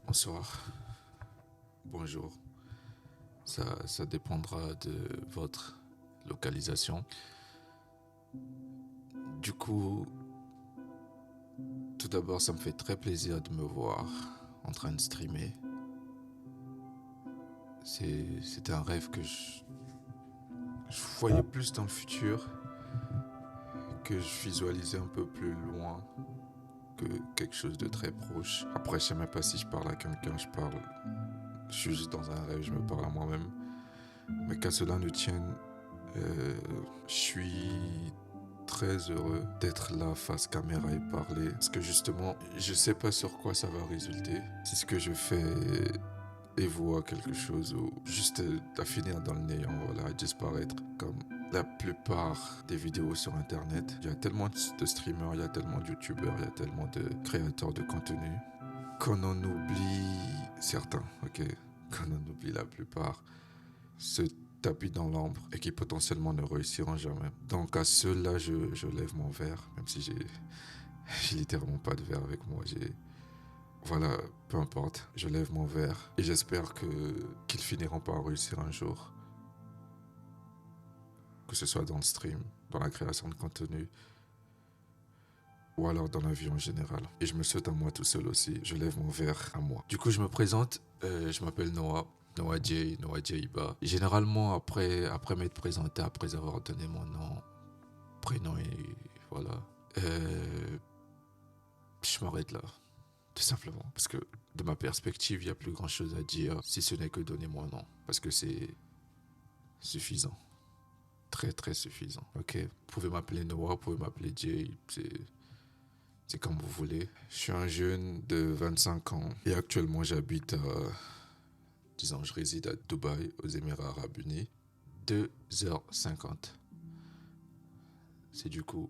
Bonsoir, bonjour. Ça dépendra de votre localisation. Du coup, tout d'abord, ça me fait très plaisir de me voir en train de streamer. C'était un rêve que je voyais plus dans le futur, que je visualisais un peu plus loin que quelque chose de très proche. Après, je sais même pas si je parle à quelqu'un, je suis juste dans un rêve, je me parle à moi-même. Mais qu'à cela ne tienne, je suis très heureux d'être là face caméra et parler. Parce que justement, je sais pas sur quoi ça va résulter. Si ce que je fais évoque quelque chose ou juste à finir dans le néant, voilà, à disparaître comme la plupart des vidéos sur internet. Il y a tellement de streamers, il y a tellement de youtubeurs, il y a tellement de créateurs de contenu qu'on en oublie certains, ok? Qu'on en oublie la plupart. Se tapis dans l'ombre et qui potentiellement ne réussiront jamais. Donc à ceux-là, je lève mon verre, même si j'ai littéralement pas de verre avec moi. Voilà, peu importe, je lève mon verre et j'espère qu'ils finiront par réussir un jour. Que ce soit dans le stream, dans la création de contenu, ou alors dans la vie en général. Et je me souhaite à moi tout seul aussi, je lève mon verre à moi. Du coup, je me présente, je m'appelle Noah. Noah J Iba. Généralement, après m'être présenté, après avoir donné mon nom, prénom et voilà, je m'arrête là, tout simplement. Parce que de ma perspective, il n'y a plus grand chose à dire, si ce n'est que donner mon nom. Parce que c'est suffisant. Très très suffisant. Ok, vous pouvez m'appeler Noah, vous pouvez m'appeler Jay, c'est comme vous voulez. Je suis un jeune de 25 ans et actuellement j'habite à, disons, je réside à Dubaï, aux Émirats Arabes Unis. 2h50. C'est du coup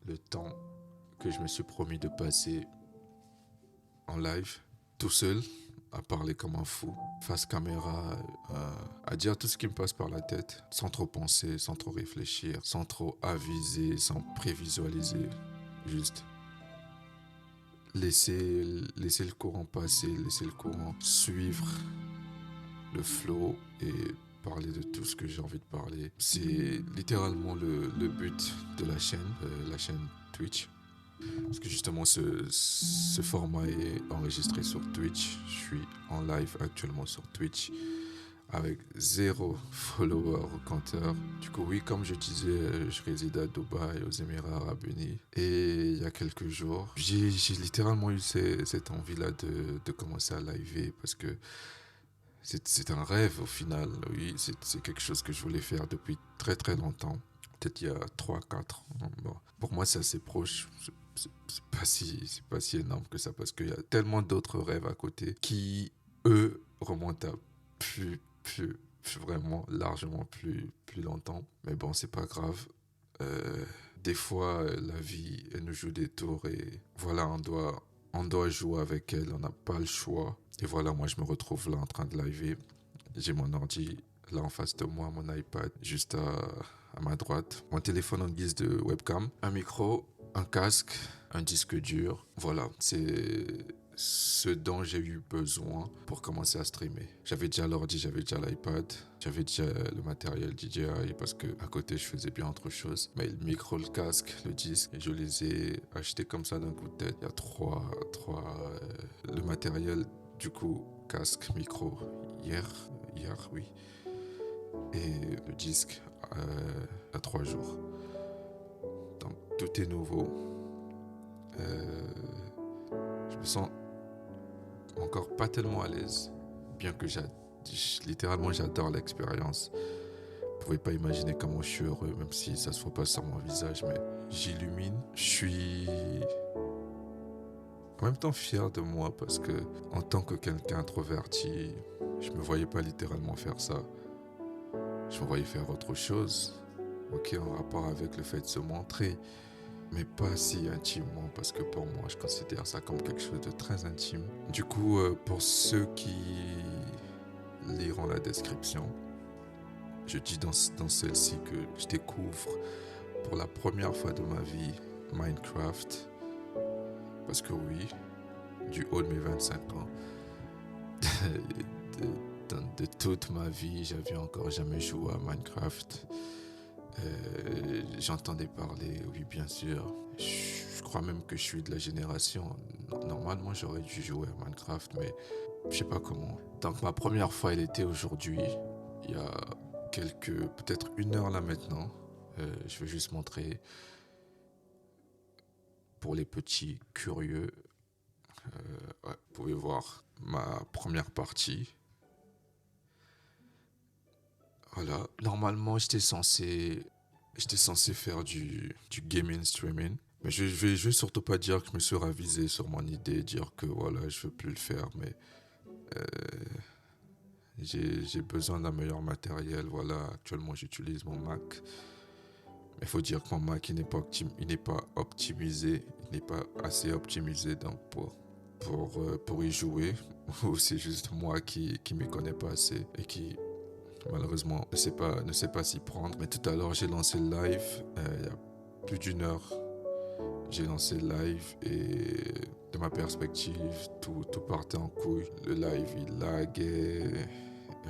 le temps que je me suis promis de passer en live, tout seul, à parler comme un fou, face caméra, à dire tout ce qui me passe par la tête, sans trop penser, sans trop réfléchir, sans trop aviser, sans prévisualiser. Juste laisser le courant passer, laisser le courant suivre le flow et parler de tout ce que j'ai envie de parler. C'est littéralement le but de la chaîne Twitch. Parce que justement, ce format est enregistré sur Twitch. Je suis en live actuellement sur Twitch avec 0 follower au compteur. Du coup, oui, comme je disais, je réside à Dubaï, aux Émirats Arabes Unis. Et il y a quelques jours, j'ai littéralement eu cette envie-là de commencer à liver parce que c'est un rêve au final. Oui, c'est quelque chose que je voulais faire depuis très très longtemps. Peut-être il y a 3 4 ans. Bon, pour moi, c'est assez proche. C'est pas si énorme que ça parce qu'il y a tellement d'autres rêves à côté qui, eux, remontent à vraiment largement plus longtemps. Mais bon, c'est pas grave. Des fois, la vie, elle nous joue des tours et voilà, on doit jouer avec elle, on n'a pas le choix. Et voilà, moi, je me retrouve là en train de liver. J'ai mon ordi là en face de moi, mon iPad juste à ma droite, mon téléphone en guise de webcam, un micro, un casque, un disque dur. Voilà, c'est ce dont j'ai eu besoin pour commencer à streamer. J'avais déjà l'ordi, j'avais déjà l'iPad, j'avais déjà le matériel DJI parce que à côté je faisais bien autre chose. Mais le micro, le casque, le disque, je les ai achetés comme ça d'un coup de tête. Il y a le matériel du coup casque, micro hier, oui, et le disque à 3 jours. Donc tout est nouveau. Je me sens encore pas tellement à l'aise, bien que littéralement j'adore l'expérience. Vous pouvez pas imaginer comment je suis heureux, même si ça se voit pas sur mon visage, mais j'illumine. Je suis en même temps fier de moi parce que en tant que quelqu'un introverti, je me voyais pas littéralement faire ça. Je me voyais faire autre chose, ok, en rapport avec le fait de se montrer, mais pas si intimement parce que pour moi je considère ça comme quelque chose de très intime. Du coup, pour ceux qui liront la description, je dis dans celle-ci que je découvre pour la première fois de ma vie Minecraft, parce que oui, du haut de mes 25 ans. De toute ma vie, j'avais encore jamais joué à Minecraft. J'entendais parler, oui, bien sûr. Je crois même que je suis de la génération. Normalement, j'aurais dû jouer à Minecraft, mais je sais pas comment. Donc, ma première fois, elle était aujourd'hui, il y a peut-être 1 heure là maintenant. Je vais juste montrer pour les petits curieux. Ouais, vous pouvez voir ma première partie. Voilà. Normalement, j'étais censé faire du gaming streaming. Mais je vais surtout pas dire que je me suis ravisé sur mon idée, dire que voilà, je veux plus le faire, mais euh, j'ai besoin d'un meilleur matériel. Voilà, actuellement j'utilise mon Mac. Mais il faut dire que mon Mac il n'est pas optimisé, il n'est pas assez optimisé donc pour y jouer. Ou c'est juste moi qui ne m'y connais pas assez et qui malheureusement ne sait pas s'y prendre. Mais tout à l'heure j'ai lancé le live, il y a plus d'1 heure. J'ai lancé le live et de ma perspective, tout partait en couille. Le live, il laguait,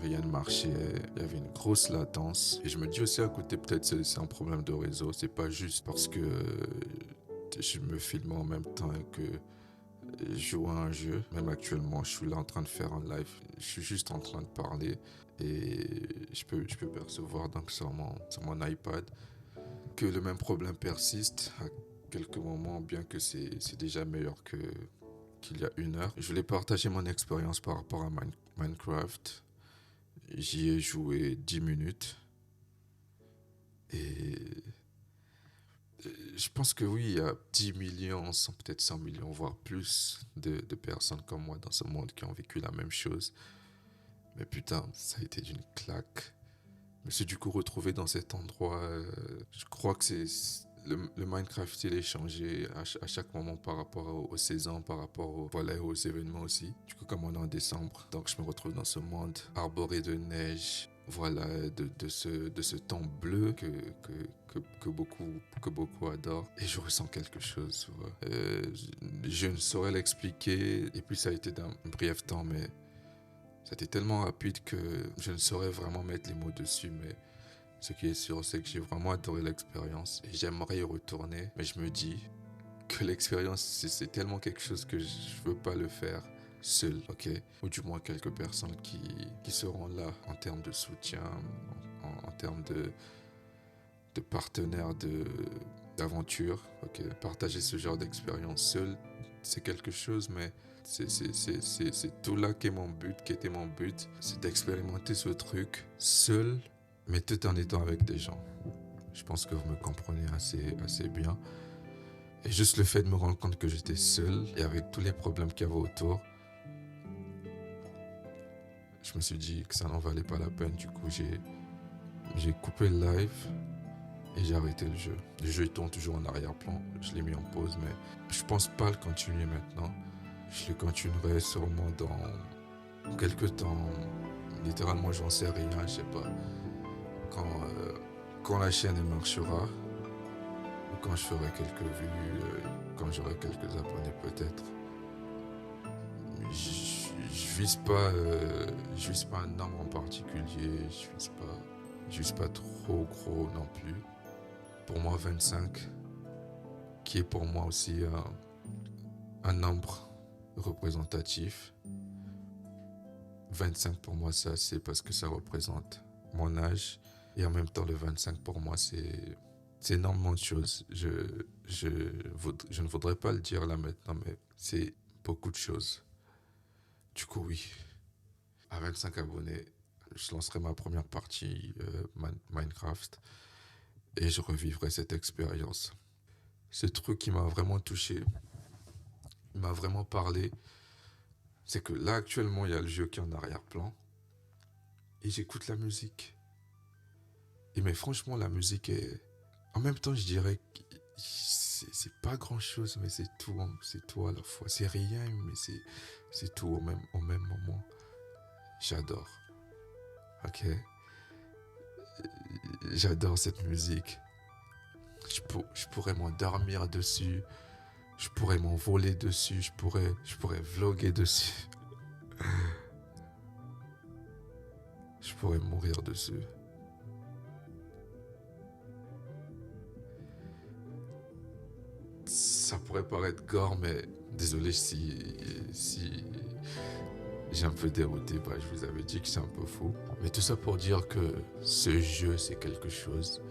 rien ne marchait, il y avait une grosse latence. Et je me dis aussi à côté, peut-être c'est un problème de réseau, c'est pas juste parce que je me filme en même temps que je joue à un jeu. Même actuellement, je suis là en train de faire un live, je suis juste en train de parler et je peux percevoir donc sur mon iPad que le même problème persiste à quelques moments, bien que c'est déjà meilleur qu'il y a 1 heure. Je voulais partager mon expérience par rapport à Minecraft. J'y ai joué 10 minutes et je pense que oui, il y a 10 millions, peut-être 100 millions, voire plus de personnes comme moi dans ce monde qui ont vécu la même chose. Mais putain, ça a été d'une claque. Je me suis du coup retrouvé dans cet endroit. Je crois que le Minecraft, il est changé à chaque moment par rapport aux saisons, par rapport aux événements aussi. Du coup, comme on est en décembre, donc je me retrouve dans ce monde arboré de neige. Voilà, de ce temps bleu que beaucoup adorent. Et je ressens quelque chose. Ouais. Je ne saurais l'expliquer. Et puis ça a été d'un bref temps, mais c'était tellement rapide que je ne saurais vraiment mettre les mots dessus, mais ce qui est sûr, c'est que j'ai vraiment adoré l'expérience et j'aimerais y retourner. Mais je me dis que l'expérience, c'est tellement quelque chose que je veux pas le faire seul, ok? Ou du moins quelques personnes qui seront là en termes de soutien, en termes de partenaires d'aventure, ok? Partager ce genre d'expérience seul, c'est quelque chose, mais c'est tout là qui était mon but, c'est d'expérimenter ce truc seul, mais tout en étant avec des gens. Je pense que vous me comprenez assez bien. Et juste le fait de me rendre compte que j'étais seul et avec tous les problèmes qu'il y avait autour, je me suis dit que ça n'en valait pas la peine. Du coup, j'ai coupé le live et j'ai arrêté le jeu. Le jeu tourne toujours en arrière-plan. Je l'ai mis en pause, mais je pense pas le continuer maintenant. Je le continuerai sûrement dans quelques temps. Littéralement, j'en sais rien, je sais pas. Quand la chaîne elle marchera, ou quand je ferai quelques vues, quand j'aurai quelques abonnés peut-être. Je vise pas un nombre en particulier, je vise pas trop gros non plus. Pour moi 25, qui est pour moi aussi un nombre représentatif. 25 pour moi c'est assez parce que ça représente mon âge et en même temps le 25 pour moi c'est énormément de choses. Je ne voudrais pas le dire là maintenant, mais c'est beaucoup de choses. Du coup oui, à 25 abonnés, je lancerai ma première partie Minecraft et je revivrai cette expérience. Ce truc qui m'a vraiment touché, il m'a vraiment parlé, c'est que là actuellement il y a le jeu qui est en arrière-plan et j'écoute la musique. Et mais franchement la musique est... En même temps je dirais que c'est pas grand chose mais c'est tout à la fois. C'est rien mais c'est tout au même moment. J'adore. Ok. J'adore cette musique. Je pourrais m'endormir dessus. Je pourrais m'envoler dessus, je pourrais vlogger dessus. Je pourrais mourir dessus. Ça pourrait paraître gore, mais désolé si j'ai un peu dérouté. Bah, je vous avais dit que c'est un peu fou. Mais tout ça pour dire que ce jeu, c'est quelque chose.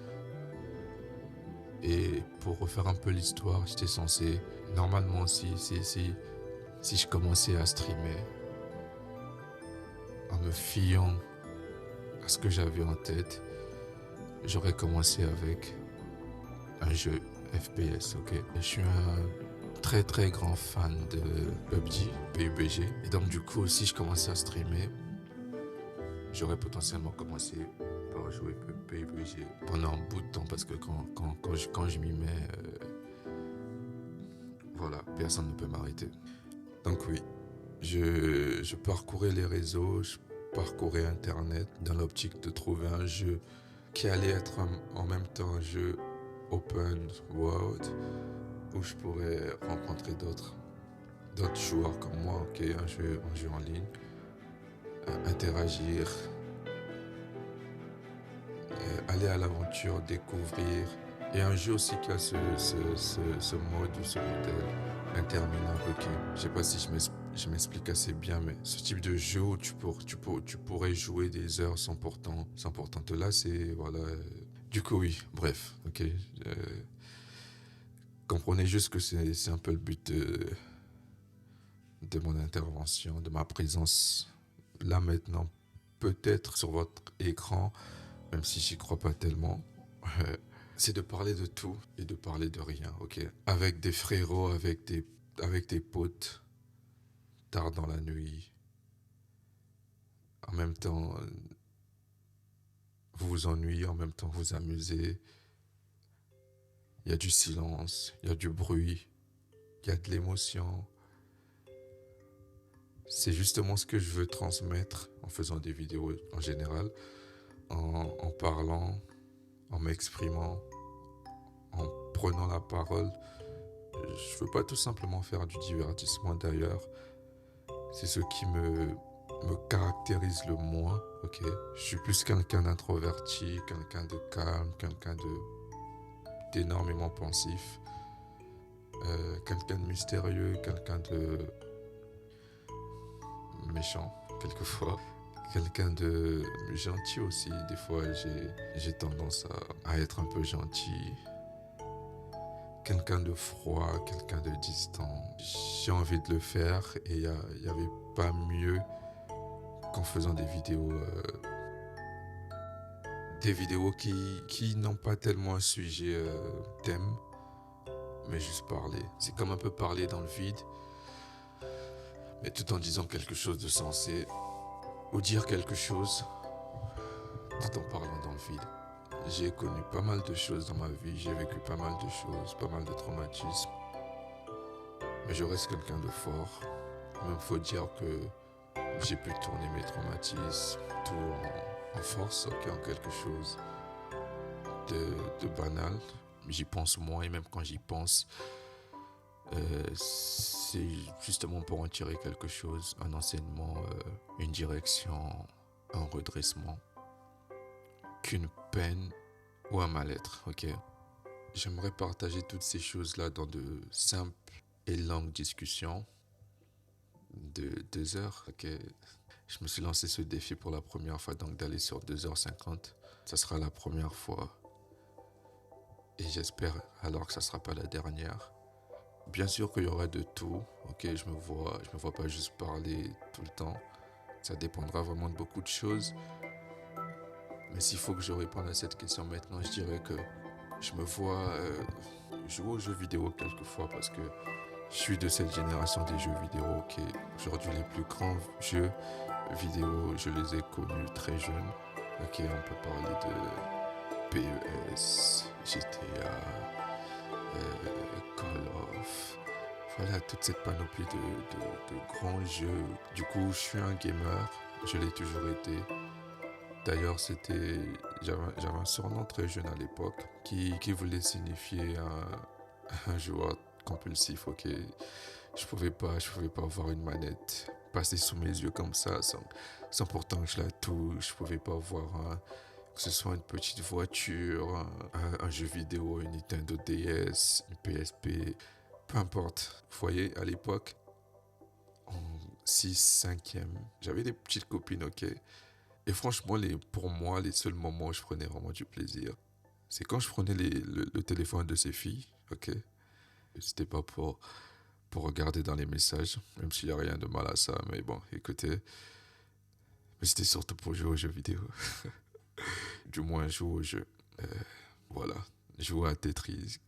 Et pour refaire un peu l'histoire, j'étais censé... Normalement, si je commençais à streamer, en me fiant à ce que j'avais en tête, j'aurais commencé avec un jeu FPS, ok? Je suis un très très grand fan de PUBG, PUBG. Et donc du coup, si je commençais à streamer, j'aurais potentiellement commencé par jouer PUBG pendant un bout de temps parce que quand je m'y mets, voilà, personne ne peut m'arrêter. Donc oui, je parcourais les réseaux, je parcourais Internet dans l'optique de trouver un jeu qui allait être en même temps un jeu open world où je pourrais rencontrer d'autres joueurs comme moi, ok, un jeu en ligne, interagir, aller à l'aventure, découvrir. Et un jeu aussi qui a ce mode ou ce modèle interminable, ok. Je sais pas si je m'explique assez bien, mais ce type de jeu où tu pourrais jouer des heures sans pourtant te lasser, voilà. Du coup, oui, bref, ok. Comprenez juste que c'est un peu le but de mon intervention, de ma présence là maintenant, peut-être sur votre écran, même si j'y crois pas tellement. C'est de parler de tout et de parler de rien, ok? Avec des frérots, avec des potes, tard dans la nuit. En même temps, vous vous ennuyez, en même temps vous vous amusez. Il y a du silence, il y a du bruit, il y a de l'émotion. C'est justement ce que je veux transmettre en faisant des vidéos en général, en parlant, en m'exprimant, en prenant la parole. Je veux pas tout simplement faire du divertissement d'ailleurs. C'est ce qui me caractérise le moins, ok? Je suis plus quelqu'un d'introverti, quelqu'un de calme, quelqu'un d'énormément pensif, quelqu'un de mystérieux, quelqu'un de méchant, quelquefois. Quelqu'un de gentil aussi, des fois j'ai tendance à être un peu gentil. Quelqu'un de froid, quelqu'un de distant. J'ai envie de le faire et il n'y avait pas mieux qu'en faisant des vidéos qui n'ont pas tellement un sujet thème, mais juste parler. C'est comme un peu parler dans le vide, mais tout en disant quelque chose de sensé, ou dire quelque chose tout en parlant dans le vide. J'ai connu pas mal de choses dans ma vie, j'ai vécu pas mal de choses, pas mal de traumatismes. Mais je reste quelqu'un de fort. Même faut dire que j'ai pu tourner mes traumatismes tout en force, ok, en quelque chose de banal. J'y pense moins et même quand j'y pense, c'est justement pour en tirer quelque chose, un enseignement, une direction, un redressement, qu'une peine ou un mal-être, ok. J'aimerais partager toutes ces choses-là dans de simples et longues discussions de 2 heures, ok. Je me suis lancé ce défi pour la première fois, donc d'aller sur 2h50. Ça sera la première fois. Et j'espère alors que ça ne sera pas la dernière. Bien sûr qu'il y aura de tout, ok. Je me vois pas juste parler tout le temps. Ça dépendra vraiment de beaucoup de choses. Mais s'il faut que je réponde à cette question maintenant, je dirais que je me vois jouer aux jeux vidéo quelquefois parce que je suis de cette génération des jeux vidéo qui aujourd'hui les plus grands jeux vidéo, je les ai connus très jeunes. Ok, on peut parler de PES, GTA, Call of, voilà toute cette panoplie de grands jeux. Du coup, je suis un gamer, je l'ai toujours été. D'ailleurs, j'avais un surnom très jeune à l'époque qui voulait signifier un joueur compulsif, ok. Je pouvais pas avoir une manette passer sous mes yeux comme ça, sans pourtant que je la touche. Je pouvais pas avoir que ce soit une petite voiture, un jeu vidéo, une Nintendo DS, une PSP, peu importe. Vous voyez, à l'époque, en 6 cinquième, j'avais des petites copines, ok. Et franchement, pour moi, les seuls moments où je prenais vraiment du plaisir, c'est quand je prenais le téléphone de ces filles, ok. C'était pas pour regarder dans les messages, même s'il n'y a rien de mal à ça, mais bon, écoutez, mais c'était surtout pour jouer aux jeux vidéo. Du moins, jouer aux jeux. Euh, voilà, jouer à Tetris,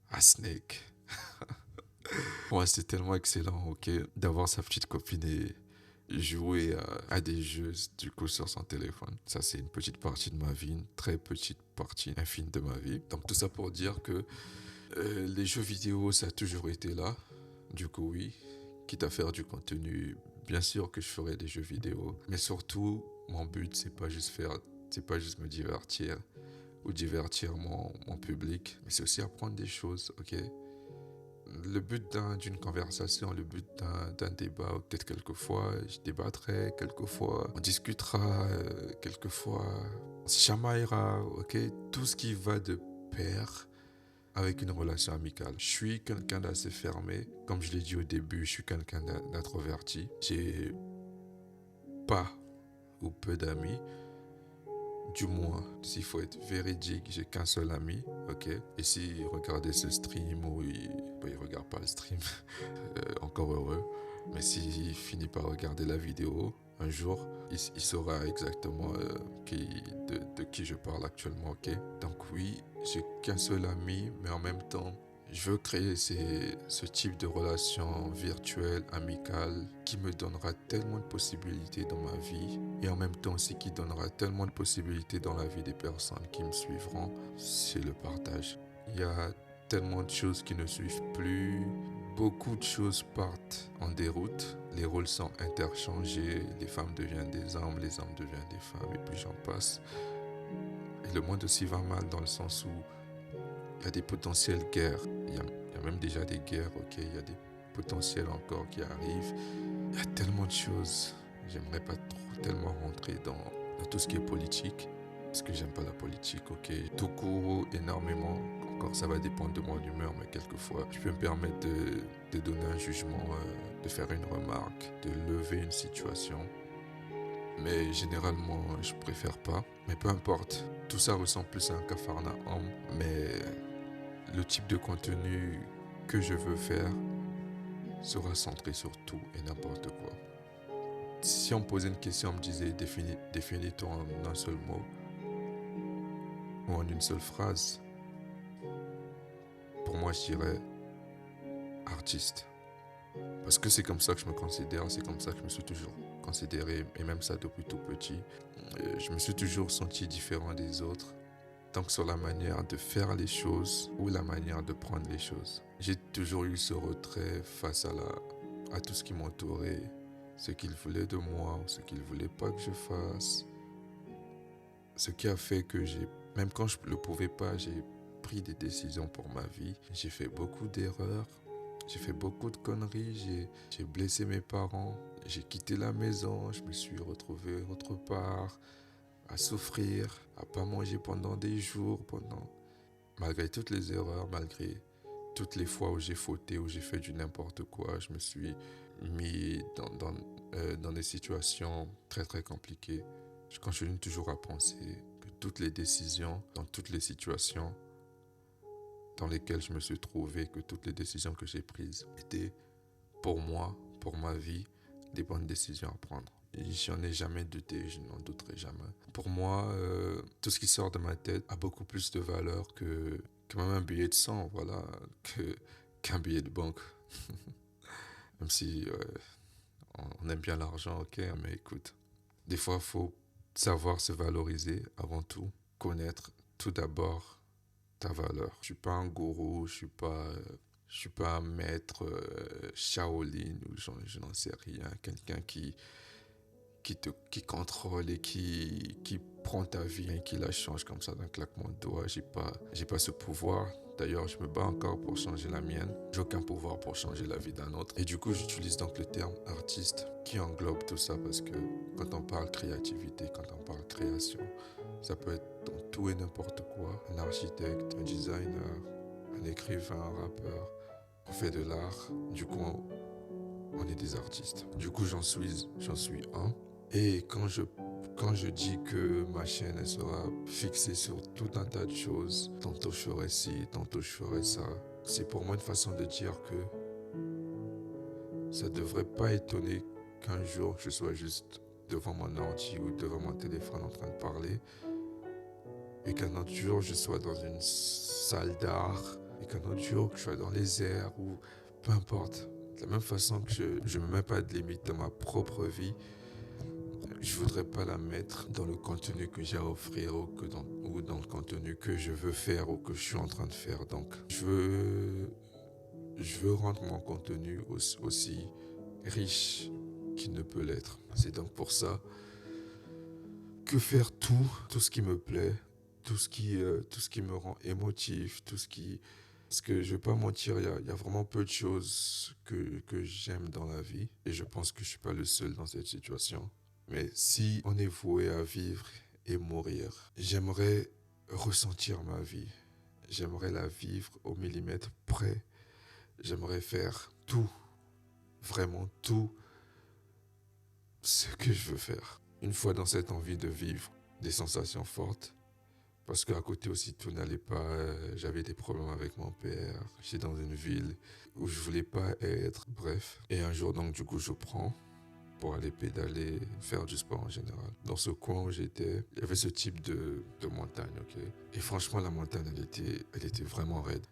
à Snake. Ouais, c'est tellement excellent, ok, d'avoir sa petite copine et jouer à des jeux du coup sur son téléphone. Ça, c'est une petite partie de ma vie, une très petite partie infime de ma vie. Donc tout ça pour dire que les jeux vidéo, ça a toujours été là. Du coup, oui, quitte à faire du contenu, bien sûr que je ferai des jeux vidéo. Mais surtout, mon but, c'est pas juste me divertir ou divertir mon public, mais c'est aussi apprendre des choses, ok? Le but d'une conversation, le but d'un débat, peut-être quelquefois, je débattrai, quelquefois, on discutera, quelquefois, on se chamaillera, ok? Tout ce qui va de pair avec une relation amicale. Je suis quelqu'un d'assez fermé. Comme je l'ai dit au début, je suis quelqu'un d'introverti. J'ai pas ou peu d'amis. Du moins, s'il faut être véridique, j'ai qu'un seul ami, ok? Et s'il regardait ce stream ou il regarde pas le stream, encore heureux. Mais s'il finit par regarder la vidéo, un jour, il saura exactement de qui je parle actuellement, ok? Donc oui, j'ai qu'un seul ami, mais en même temps, je veux créer ce type de relation virtuelle, amicale, qui me donnera tellement de possibilités dans ma vie et en même temps aussi qui donnera tellement de possibilités dans la vie des personnes qui me suivront. C'est le partage. Il y a tellement de choses qui ne suivent plus. Beaucoup de choses partent en déroute. Les rôles sont interchangés. Les femmes deviennent des hommes, les hommes deviennent des femmes et puis j'en passe. Et le monde aussi va mal dans le sens où il y a des potentielles guerres. Il y a même déjà des guerres, ok. Il y a des potentiels encore qui arrivent. Il y a tellement de choses. J'aimerais pas tellement rentrer dans tout ce qui est politique. Parce que j'aime pas la politique, ok. Tout court, énormément. Encore, ça va dépendre de mon humeur, mais quelquefois, je peux me permettre de donner un jugement, de faire une remarque, de lever une situation. Mais généralement, je préfère pas. Mais peu importe. Tout ça ressemble plus à un capharnaüm. Mais le type de contenu que je veux faire sera centré sur tout et n'importe quoi. Si on me posait une question, on me disait définis-toi en un seul mot ou en une seule phrase, pour moi je dirais artiste. Parce que c'est comme ça que je me considère, c'est comme ça que je me suis toujours considéré, et même ça depuis tout petit. Je me suis toujours senti différent des autres, tant que sur la manière de faire les choses ou la manière de prendre les choses. J'ai toujours eu ce retrait face à tout ce qui m'entourait, ce qu'ils voulaient de moi ou ce qu'ils ne voulaient pas que je fasse. Ce qui a fait que même quand je ne le pouvais pas, j'ai pris des décisions pour ma vie. J'ai fait beaucoup d'erreurs, j'ai fait beaucoup de conneries, j'ai blessé mes parents, j'ai quitté la maison, je me suis retrouvé autre part, à souffrir, à pas manger pendant des jours, malgré toutes les erreurs, malgré toutes les fois où j'ai fauté, où j'ai fait du n'importe quoi, je me suis mis dans des situations très très compliquées. Je continue toujours à penser que toutes les décisions, dans toutes les situations dans lesquelles je me suis trouvé, que toutes les décisions que j'ai prises étaient pour moi, pour ma vie, des bonnes décisions à prendre. Et j'en ai jamais douté, je n'en douterai jamais. Pour moi, tout ce qui sort de ma tête a beaucoup plus de valeur que même un billet de 100, voilà, qu'un billet de banque. Même si on aime bien l'argent, ok, mais écoute, des fois, il faut savoir se valoriser avant tout, connaître tout d'abord ta valeur. Je suis pas un gourou, je suis pas un maître Shaolin ou je n'en sais rien, quelqu'un qui contrôle et qui prend ta vie et qui la change comme ça d'un claquement de doigts. J'ai pas ce pouvoir. D'ailleurs, je me bats encore pour changer la mienne. J'ai aucun pouvoir pour changer la vie d'un autre. Et du coup, j'utilise donc le terme artiste qui englobe tout ça parce que quand on parle créativité, quand on parle création, ça peut être dans tout et n'importe quoi. Un architecte, un designer, un écrivain, un rappeur. On fait de l'art. Du coup, on est des artistes. Du coup, j'en suis un. Et quand je dis que ma chaîne elle sera fixée sur tout un tas de choses, tantôt je ferai ci, tantôt je ferai ça, c'est pour moi une façon de dire que ça ne devrait pas étonner qu'un jour je sois juste devant mon ordi ou devant mon téléphone en train de parler et qu'un autre jour je sois dans une salle d'art et qu'un autre jour que je sois dans les airs ou peu importe. De la même façon que je ne me mets pas de limite dans ma propre vie, je voudrais pas la mettre dans le contenu que j'ai à offrir ou dans le contenu que je veux faire ou que je suis en train de faire. Donc, je veux rendre mon contenu aussi riche qu'il ne peut l'être. C'est donc pour ça que faire tout ce qui me plaît, tout ce qui me rend émotif, Parce que je vais pas mentir, il y a vraiment peu de choses que j'aime dans la vie. Et je pense que je suis pas le seul dans cette situation. Mais si on est voué à vivre et mourir, j'aimerais ressentir ma vie. J'aimerais la vivre au millimètre près. J'aimerais faire tout, vraiment tout ce que je veux faire. Une fois dans cette envie de vivre des sensations fortes, parce qu'à côté aussi tout n'allait pas, j'avais des problèmes avec mon père, j'étais dans une ville où je voulais pas être, bref. Et un jour donc du coup je prends pour aller pédaler, faire du sport en général. Dans ce coin où j'étais, il y avait ce type de montagne, ok. Et franchement la montagne elle était vraiment raide.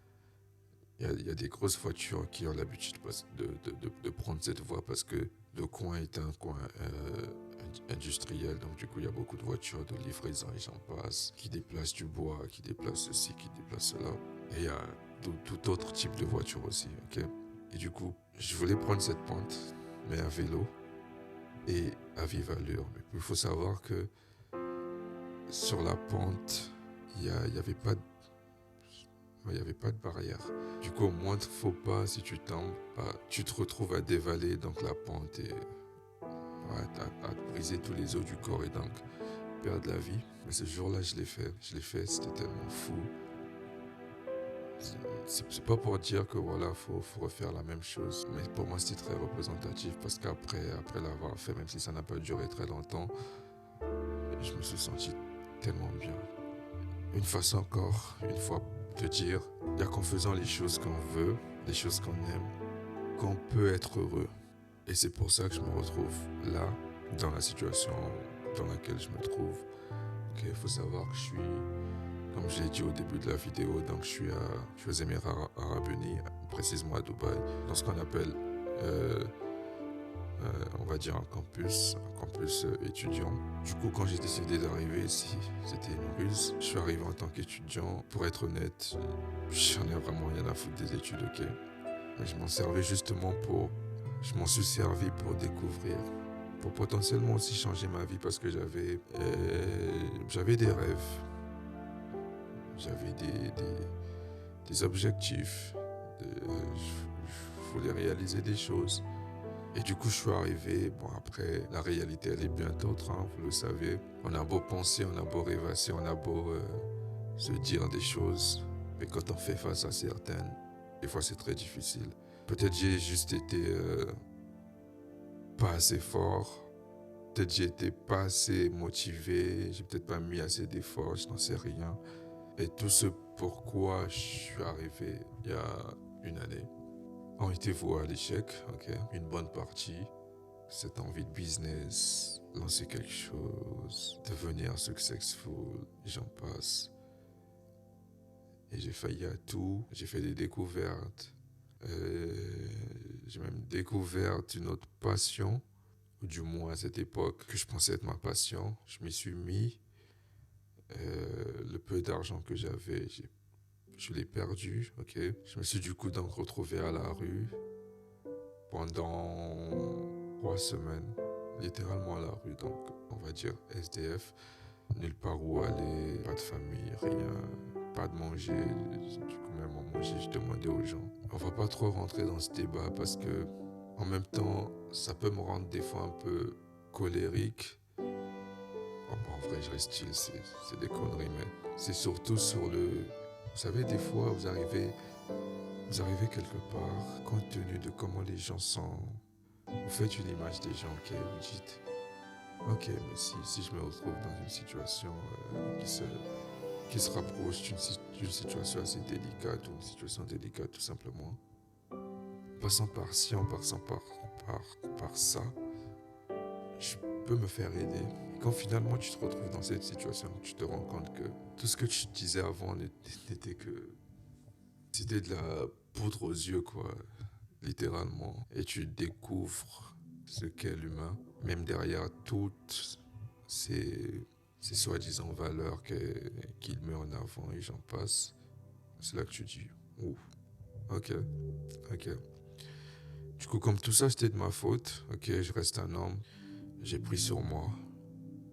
Il y a des grosses voitures qui ont l'habitude de prendre cette voie parce que le coin est un coin industriel. Donc du coup, il y a beaucoup de voitures de livraison et j'en passe, qui déplacent du bois, qui déplacent ceci, qui déplacent cela. Et il y a tout autre type de voiture aussi. Ok. Et du coup, je voulais prendre cette pente, mais à vélo et à vive allure. Mais il faut savoir que sur la pente, il n'y avait pas de barrière. Du coup, au moindre faux pas, si tu tombes, tu te retrouves à dévaler donc la pente et à briser tous les os du corps et donc perdre la vie. Mais ce jour-là, je l'ai fait, c'était tellement fou. C'est pas pour dire que voilà, faut refaire la même chose. Mais pour moi, c'était très représentatif parce qu'après l'avoir fait, même si ça n'a pas duré très longtemps, je me suis senti tellement bien. Une fois de dire, il n'y a qu'en faisant les choses qu'on veut, les choses qu'on aime, qu'on peut être heureux. Et c'est pour ça que je me retrouve là, dans la situation dans laquelle je me trouve. Il faut savoir que je suis, comme je l'ai dit au début de la vidéo, donc je suis aux Émirats Arabes Unis, précisément à Dubaï, dans ce qu'on appelle, on va dire un campus étudiant. Du coup, quand j'ai décidé d'arriver ici, c'était une ruse. Je suis arrivé en tant qu'étudiant. Pour être honnête, j'en ai vraiment rien à foutre des études, ok. Mais je m'en servais je m'en suis servi pour découvrir, pour potentiellement aussi changer ma vie parce que j'avais des rêves, j'avais des objectifs, je voulais réaliser des choses. Et du coup, je suis arrivé. Bon, après, la réalité, elle est bien autre, hein, vous le savez. On a beau penser, on a beau rêvasser, on a beau se dire des choses. Mais quand on fait face à certaines, des fois, c'est très difficile. Peut-être j'ai juste été pas assez fort. Peut-être j'ai été pas assez motivé. J'ai peut-être pas mis assez d'efforts, je n'en sais rien. Et tout ce pourquoi je suis arrivé il y a une année ont été voués à l'échec, ok. Une bonne partie, cette envie de business, lancer quelque chose, devenir successful, j'en passe. Et j'ai failli à tout, j'ai fait des découvertes. J'ai même découvert une autre passion, ou du moins à cette époque que je pensais être ma passion. Je m'y suis mis. Le peu d'argent que j'avais, je l'ai perdu, ok. Je me suis du coup donc retrouvé à la rue pendant 3 semaines, littéralement à la rue, donc on va dire SDF, nulle part où aller, pas de famille, rien. pas de manger. Du coup, même à manger, je demandais aux gens. On va pas trop rentrer dans ce débat parce que, en même temps, ça peut me rendre des fois un peu colérique. Oh, bon, en vrai, je reste chill, c'est des conneries, mais c'est surtout sur le. Vous savez, des fois, vous arrivez quelque part, compte tenu de comment les gens sont. Vous faites une image des gens, ok, vous dites, ok, mais si je me retrouve dans une situation qui se rapproche d'une situation assez délicate ou une situation délicate tout simplement, passant par ci, en passant par ça, je peux me faire aider. Et quand finalement tu te retrouves dans cette situation, tu te rends compte que tout ce que tu disais avant n'était que... C'était de la poudre aux yeux, quoi, littéralement. Et tu découvres ce qu'est l'humain, même derrière toutes ces soi-disant valeurs qu'il met en avant et j'en passe. C'est là que tu dis, ouh, ok, ok. Du coup, comme tout ça c'était de ma faute, ok, je reste un homme, j'ai pris sur moi,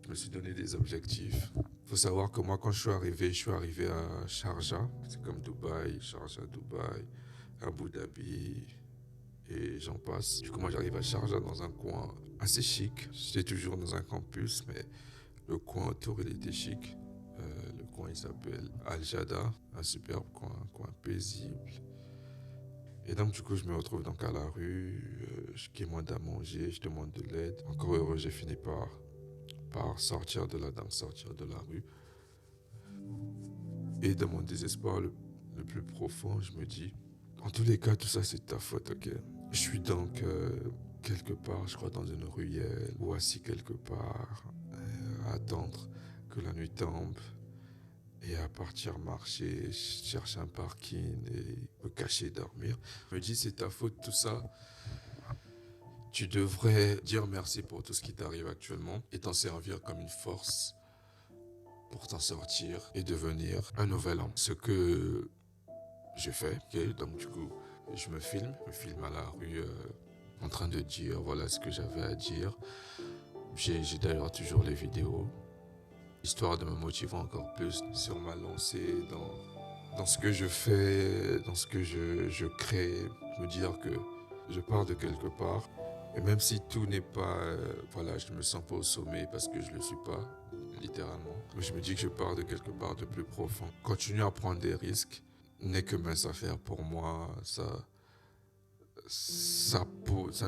je me suis donné des objectifs. Faut savoir que moi, quand je suis arrivé à Sharjah, c'est comme Dubaï, Sharjah, Dubaï, Abu Dhabi, et j'en passe. Du coup, moi, j'arrive à Sharjah dans un coin assez chic. J'étais toujours dans un campus, mais le coin autour, il était chic. Le coin, il s'appelle Al-Jada, un superbe coin, un coin paisible. Et donc, du coup, je me retrouve donc à la rue, je demande à manger, je demande de l'aide. Encore heureux, j'ai fini par sortir de là, donc sortir de la rue. Et dans mon désespoir le plus profond, je me dis, en tous les cas, tout ça, c'est de ta faute, ok? Je suis donc quelque part, je crois, dans une ruelle, ou assis quelque part, à attendre que la nuit tombe. Et à partir marcher, chercher un parking et me cacher dormir. Je me dis, c'est ta faute tout ça. Tu devrais dire merci pour tout ce qui t'arrive actuellement et t'en servir comme une force pour t'en sortir et devenir un nouvel homme. Ce que je fais, ok, donc du coup, je me filme à la rue en train de dire voilà ce que j'avais à dire. J'ai d'ailleurs toujours les vidéos, histoire de me motiver encore plus sur ma lancée dans ce que je fais, dans ce que je crée. Me dire que je pars de quelque part. Et même si tout n'est pas... voilà, je ne me sens pas au sommet parce que je ne le suis pas, littéralement. Mais je me dis que je pars de quelque part de plus profond. Continuer à prendre des risques n'est que mince affaire pour moi. Ça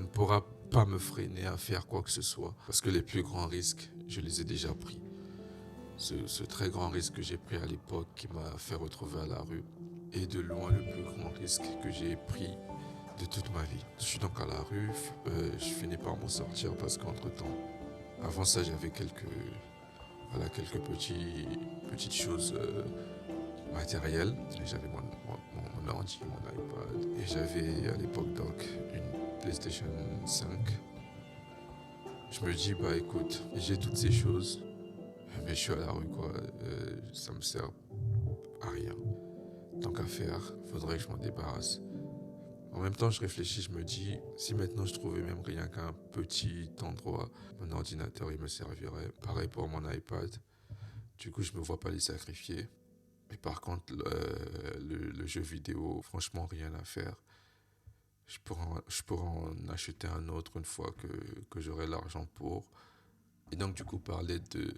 ne pourra pas me freiner à faire quoi que ce soit. Parce que les plus grands risques, je les ai déjà pris. Ce très grand risque que j'ai pris à l'époque qui m'a fait retrouver à la rue est de loin le plus grand risque que j'ai pris de toute ma vie. Je suis donc à la rue, je finis par m'en sortir parce qu'entre-temps, avant ça, j'avais quelques petites choses matérielles. J'avais mon ordi, mon iPad et j'avais à l'époque donc une PlayStation 5. Je me dis, bah écoute, j'ai toutes ces choses, mais je suis à la rue quoi, ça me sert à rien. Tant qu'à faire, faudrait que je m'en débarrasse. En même temps, je réfléchis, je me dis, si maintenant je trouvais même rien qu'un petit endroit, mon ordinateur il me servirait. Pareil pour mon iPad. Du coup, je me vois pas les sacrifier. Mais par contre, le jeu vidéo, franchement, rien à faire. Je pourrais en acheter un autre une fois que j'aurai l'argent pour. Et donc, du coup, parler de...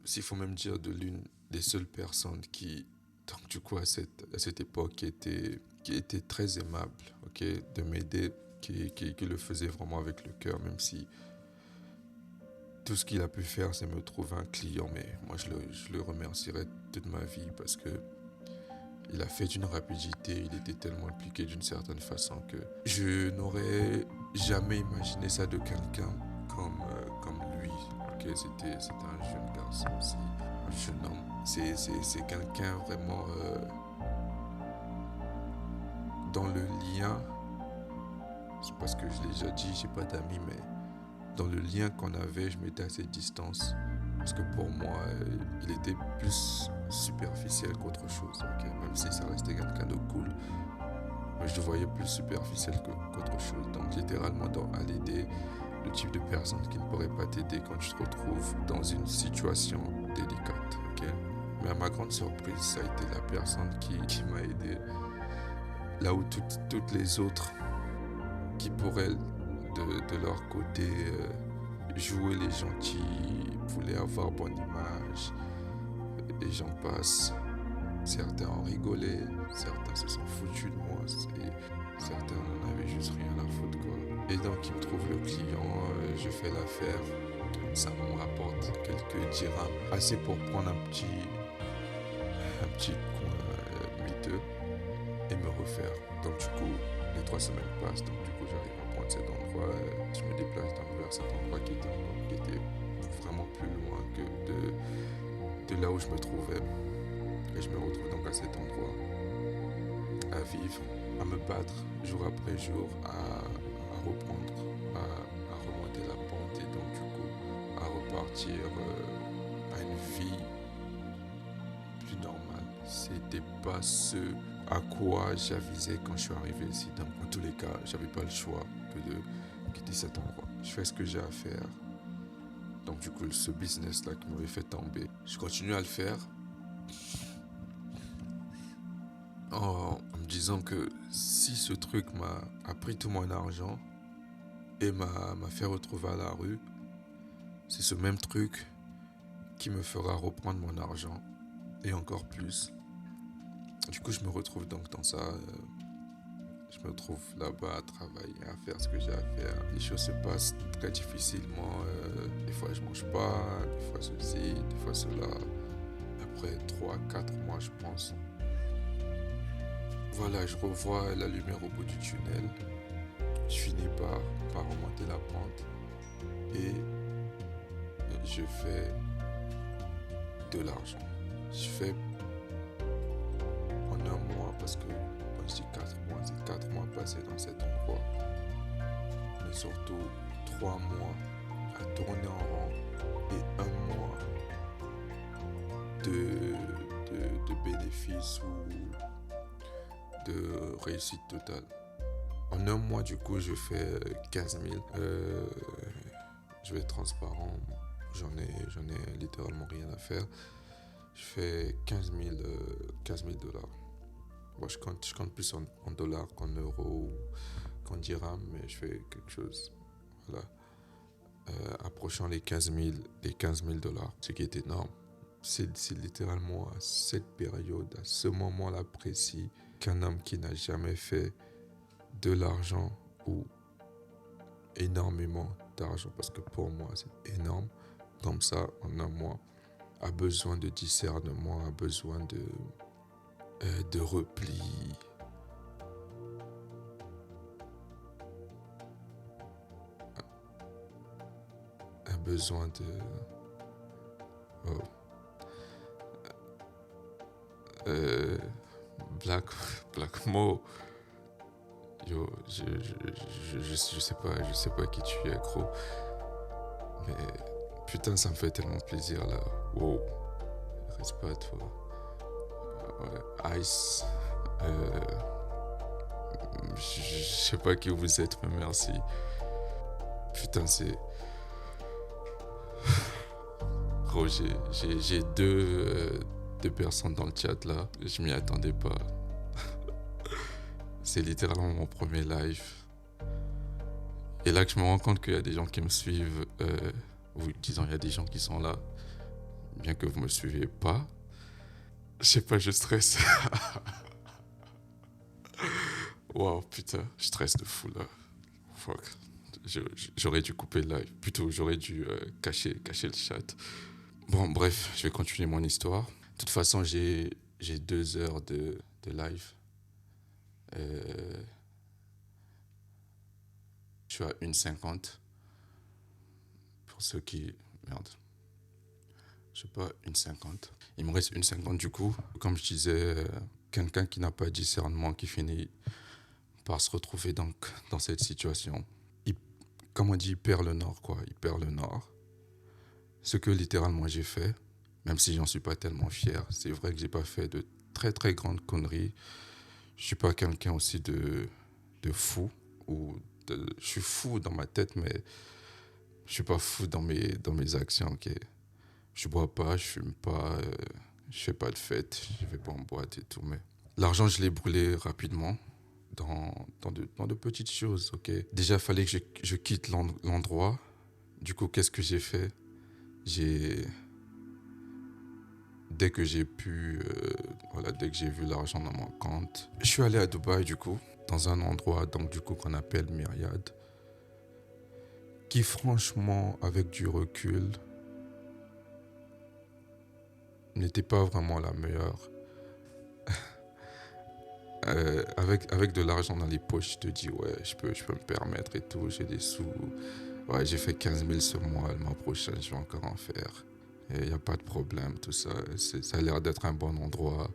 S'il faut même dire de l'une des seules personnes qui, donc du coup, à cette époque, qui était très aimable, ok, de m'aider, qui le faisait vraiment avec le cœur, même si tout ce qu'il a pu faire, c'est me trouver un client, mais moi, je le remercierai toute ma vie parce que il a fait d'une rapidité, il était tellement impliqué d'une certaine façon que je n'aurais jamais imaginé ça de quelqu'un comme lui. Ok, c'était un jeune garçon aussi, un jeune homme. C'est quelqu'un vraiment dans le lien. C'est parce que je l'ai déjà dit, j'ai pas d'amis, mais dans le lien qu'on avait, je m'étais à cette distance. Parce que pour moi, il était plus superficiel qu'autre chose. Okay? Même si ça restait quelqu'un de cool. Mais je le voyais plus superficiel qu'autre chose. Donc littéralement à l'aider, le type de personne qui ne pourrait pas t'aider quand tu te retrouves dans une situation délicate. Okay? Mais à ma grande surprise, ça a été la personne qui m'a aidé. Là où toutes les autres qui pourraient de leur côté jouer les gentils, voulaient avoir bonne image, et j'en passe. Certains en rigolaient, certains se sont foutus de moi, et certains n'en avaient juste rien à foutre quoi. Et donc ils me trouvent le client, je fais l'affaire, ça me rapporte quelques dirhams, assez pour prendre un petit coin miteux et me refaire. Donc du coup, les 3 semaines passent, donc du coup j'arrive à prendre cet endroit, je me déplace vers cet endroit qui était vraiment plus loin que de là où je me trouvais. Et je me retrouve donc à cet endroit, à vivre, à me battre jour après jour, à reprendre, à remonter la pente et donc du coup à repartir à une vie plus normale. C'était pas ce à quoi j'avisais quand je suis arrivé ici. Donc, en tous les cas, j'avais pas le choix que de quitter cet endroit. Je fais ce que j'ai à faire. Donc du coup, ce business-là qui m'avait fait tomber, je continue à le faire en me disant que si ce truc a pris tout mon argent et m'a fait retrouver à la rue, c'est ce même truc qui me fera reprendre mon argent et encore plus. Du coup, je me retrouve donc dans ça. Je me trouve là-bas à travailler, à faire ce que j'ai à faire. Les choses se passent très difficilement. Des fois, je mange pas, des fois ceci, des fois cela. Après 3, 4 mois, je pense. Voilà, je revois la lumière au bout du tunnel. Je finis par remonter la pente. Et je fais de l'argent. Je fais en un mois, parce que quand je dis 4 mois, c'est 4 mois passés dans cet endroit. Mais surtout 3 mois à tourner en rond et un mois de bénéfices ou de réussite totale. En un mois, du coup, je fais 15 000. Je vais être transparent. J'en ai littéralement rien à faire. Je fais 15 000 dollars. Bon, je compte plus en dollars qu'en euros ou qu'en dirhams, mais je fais quelque chose. Voilà. Approchant les 15 000 dollars, ce qui est énorme. C'est littéralement à cette période, à ce moment-là précis, qu'un homme qui n'a jamais fait de l'argent ou énormément d'argent, parce que pour moi c'est énorme, comme ça en un mois, a besoin de discernement, a besoin de repli, a besoin de... Oh. Black Mo, yo, je sais pas qui tu es, gros, mais putain, ça me fait tellement plaisir là. Wow, respect à toi. Ouais, Ice, je sais pas qui vous êtes, mais merci. Putain, c'est... Gros, j'ai deux personnes dans le chat là, je m'y attendais pas. C'est littéralement mon premier live. Et là que je me rends compte qu'il y a des gens qui me suivent, ou disons il y a des gens qui sont là, bien que vous me suivez pas. Je sais pas, je stresse. Wow, putain, je stresse de fou là. Fuck. J'aurais dû couper le live. Plutôt, j'aurais dû cacher le chat. Bon, bref, je vais continuer mon histoire. De toute façon, j'ai 2 heures de live. Je suis à 1,50. Pour ceux qui... Merde. Je sais pas, 1,50. Il me reste 1,50 du coup. Comme je disais, quelqu'un qui n'a pas de discernement, qui finit par se retrouver donc dans cette situation. Comme on dit, il perd le nord, quoi. Il perd le nord. Ce que littéralement j'ai fait, même si j'en suis pas tellement fier. C'est vrai que j'ai pas fait de très très grandes conneries. Je suis pas quelqu'un aussi de fou. Je suis fou dans ma tête, mais je suis pas fou dans mes actions, ok. Je bois pas, je fume pas, Je fais pas de fête, je vais pas en boîte et tout, mais l'argent, je l'ai brûlé rapidement dans de petites choses, ok. Déjà, fallait que je quitte l'endroit. Du coup, qu'est-ce que j'ai fait? J'ai Dès que j'ai pu, dès que j'ai vu l'argent dans mon compte, je suis allé à Dubaï du coup, dans un endroit donc du coup qu'on appelle Myriad, qui franchement, avec du recul, n'était pas vraiment la meilleure. Avec de l'argent dans les poches, je te dis ouais, je peux me permettre et tout, j'ai des sous. Ouais, j'ai fait 15 000 ce mois, le mois prochain, je vais encore en faire. Il n'y a pas de problème, tout ça. Ça a l'air d'être un bon endroit.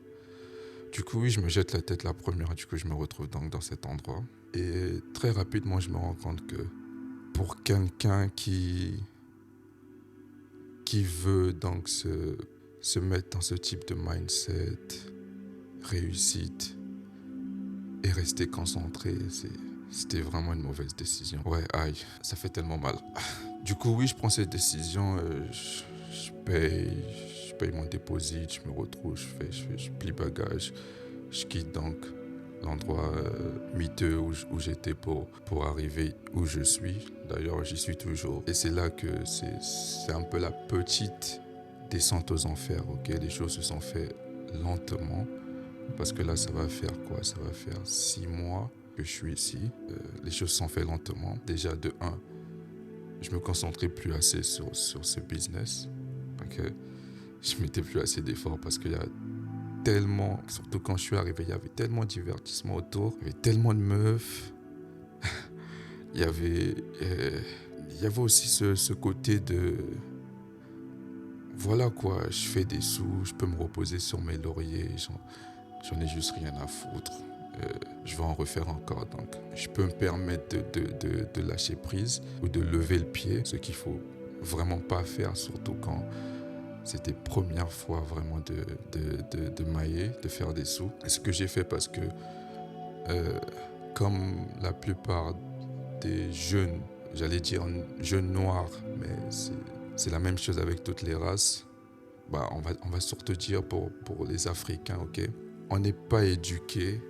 Du coup, oui, je me jette la tête la première. Du coup, je me retrouve donc dans cet endroit. Et très rapidement, je me rends compte que pour quelqu'un qui veut donc se mettre dans ce type de mindset, réussite, et rester concentré, c'était vraiment une mauvaise décision. Ouais, aïe, ça fait tellement mal. Du coup, oui, je prends cette décision, je paye mon dépôt, je me retrouve, je plie bagage, je quitte donc l'endroit miteux où j'étais pour arriver où je suis. D'ailleurs, j'y suis toujours. Et c'est là que c'est un peu la petite descente aux enfers, ok? Les choses se sont faites lentement. Parce que là, ça va faire quoi? Ça va faire 6 mois que je suis ici. Les choses se sont faites lentement. Déjà, de un, je me concentrais plus assez sur ce business. Okay? Je mettais plus assez d'efforts parce qu'il y a tellement, surtout quand je suis arrivé, il y avait tellement de divertissement autour, il y avait tellement de meufs, il y avait, il y avait aussi ce côté de, voilà quoi, je fais des sous, je peux me reposer sur mes lauriers, j'en ai juste rien à foutre. Je vais en refaire encore, donc je peux me permettre de lâcher prise ou de lever le pied, ce qu'il faut vraiment pas faire, surtout quand c'était première fois vraiment de mailler, de faire des sous. Et ce que j'ai fait parce que comme la plupart des jeunes, j'allais dire jeunes noirs, mais c'est la même chose avec toutes les races, bah on va surtout dire pour les Africains, ok? On n'est pas éduqué,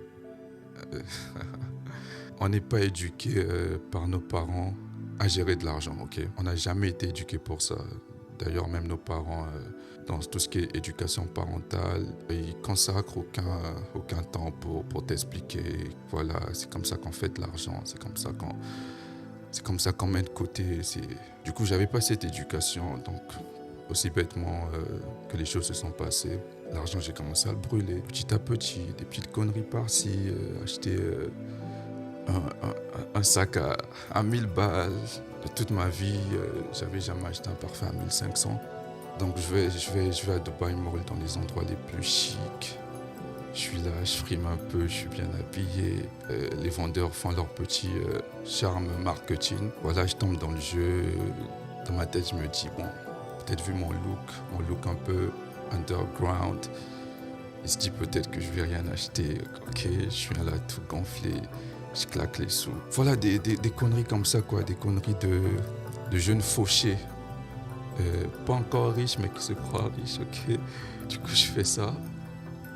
on n'est pas éduqué par nos parents à gérer de l'argent, ok? On n'a jamais été éduqué pour ça. D'ailleurs, même nos parents, dans tout ce qui est éducation parentale, ils consacrent aucun temps pour t'expliquer. Voilà, c'est comme ça qu'on fait de l'argent, c'est comme ça qu'on met de côté. Du coup, j'avais pas cette éducation, donc aussi bêtement que les choses se sont passées, l'argent, j'ai commencé à le brûler petit à petit, des petites conneries par-ci, acheter un sac à 1000 balles. De toute ma vie, j'avais jamais acheté un parfum à 1500. Donc je vais à Dubaï Mall dans les endroits les plus chics. Je suis là, je frime un peu, je suis bien habillé. Les vendeurs font leur petit charme marketing. Voilà, je tombe dans le jeu. Dans ma tête, je me dis, bon, peut-être vu mon look un peu underground, il se dit peut-être que je vais rien acheter. Ok, je suis là tout gonflé, je claque les sous. Voilà, des conneries comme ça, quoi, des conneries de jeunes fauchés. Pas encore riches, mais qui se croient riches, ok. Du coup, je fais ça.